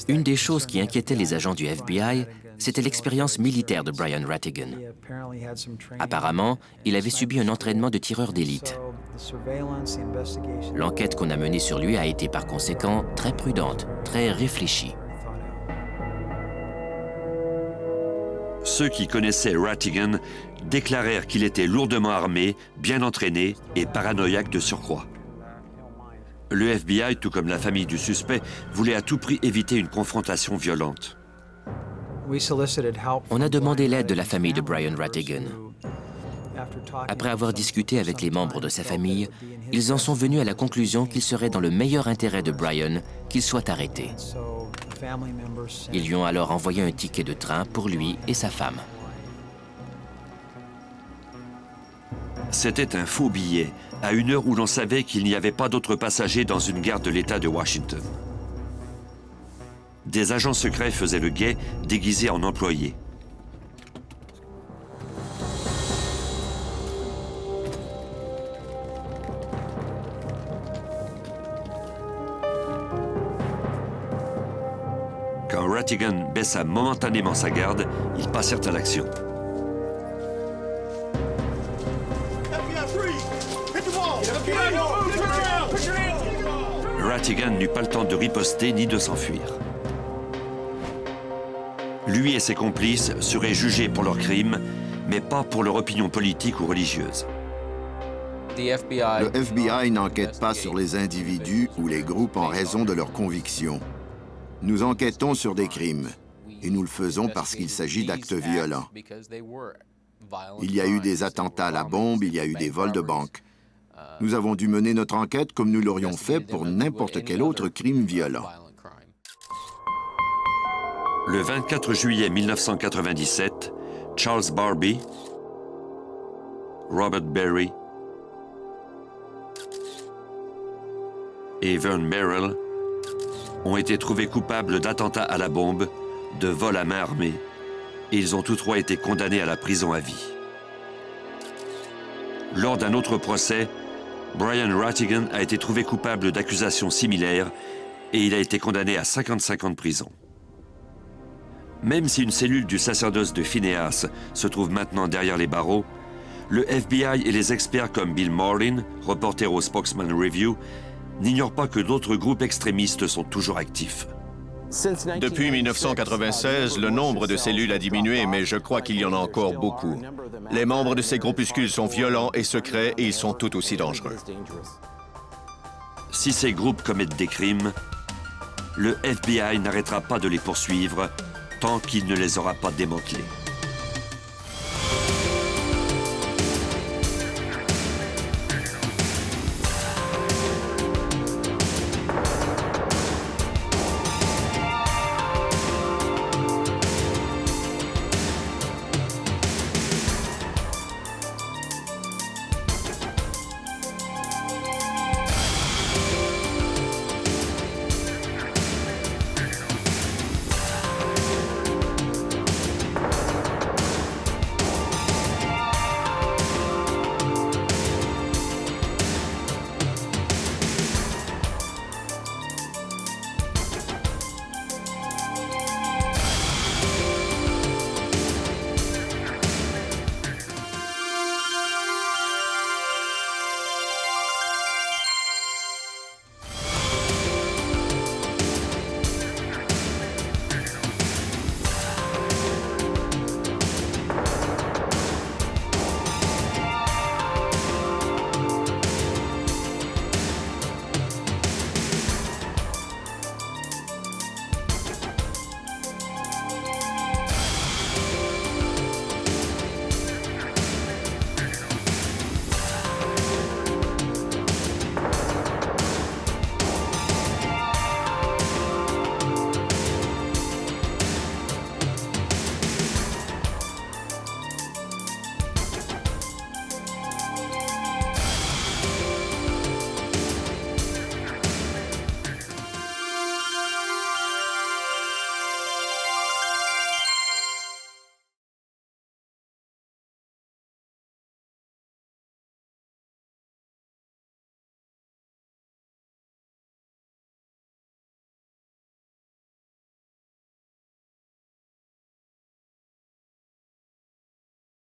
Une des choses qui inquiétait les agents du FBI, c'était l'expérience militaire de Brian Rattigan. Apparemment, il avait subi un entraînement de tireur d'élite. L'enquête qu'on a menée sur lui a été par conséquent très prudente, très réfléchie.
Ceux qui connaissaient Rattigan déclarèrent qu'il était lourdement armé, bien entraîné et paranoïaque de surcroît. Le FBI, tout comme la famille du suspect, voulait à tout prix éviter une confrontation violente.
On a demandé l'aide de la famille de Brian Rattigan. Après avoir discuté avec les membres de sa famille, ils en sont venus à la conclusion qu'il serait dans le meilleur intérêt de Brian qu'il soit arrêté. Ils lui ont alors envoyé un ticket de train pour lui et sa femme.
C'était un faux billet, à une heure où l'on savait qu'il n'y avait pas d'autres passagers dans une gare de l'État de Washington. Des agents secrets faisaient le guet, déguisés en employés. Quand Rattigan baissa momentanément sa garde, ils passèrent à l'action. Rattigan n'eut pas le temps de riposter ni de s'enfuir. Lui et ses complices seraient jugés pour leurs crimes, mais pas pour leur opinion politique ou religieuse.
Le FBI n'enquête pas sur les individus ou les groupes en raison de leurs convictions. Nous enquêtons sur des crimes, et nous le faisons parce qu'il s'agit d'actes violents. Il y a eu des attentats à la bombe, il y a eu des vols de banque. Nous avons dû mener notre enquête comme nous l'aurions fait pour n'importe quel autre crime violent.
Le 24 juillet 1997, Charles Barbie, Robert Berry et Vern Merrill ont été trouvés coupables d'attentats à la bombe, de vol à main armée, et ils ont tous 3 été condamnés à la prison à vie. Lors d'un autre procès, Brian Rattigan a été trouvé coupable d'accusations similaires et il a été condamné à 55 ans de prison. Même si une cellule du sacerdoce de Phineas se trouve maintenant derrière les barreaux, le FBI et les experts comme Bill Marlin, reporter au Spokesman Review, n'ignorent pas que d'autres groupes extrémistes sont toujours actifs.
Depuis 1996, le nombre de cellules a diminué, mais je crois qu'il y en a encore beaucoup. Les membres de ces groupuscules sont violents et secrets et ils sont tout aussi dangereux.
Si ces groupes commettent des crimes, le FBI n'arrêtera pas de les poursuivre tant qu'il ne les aura pas démantelés.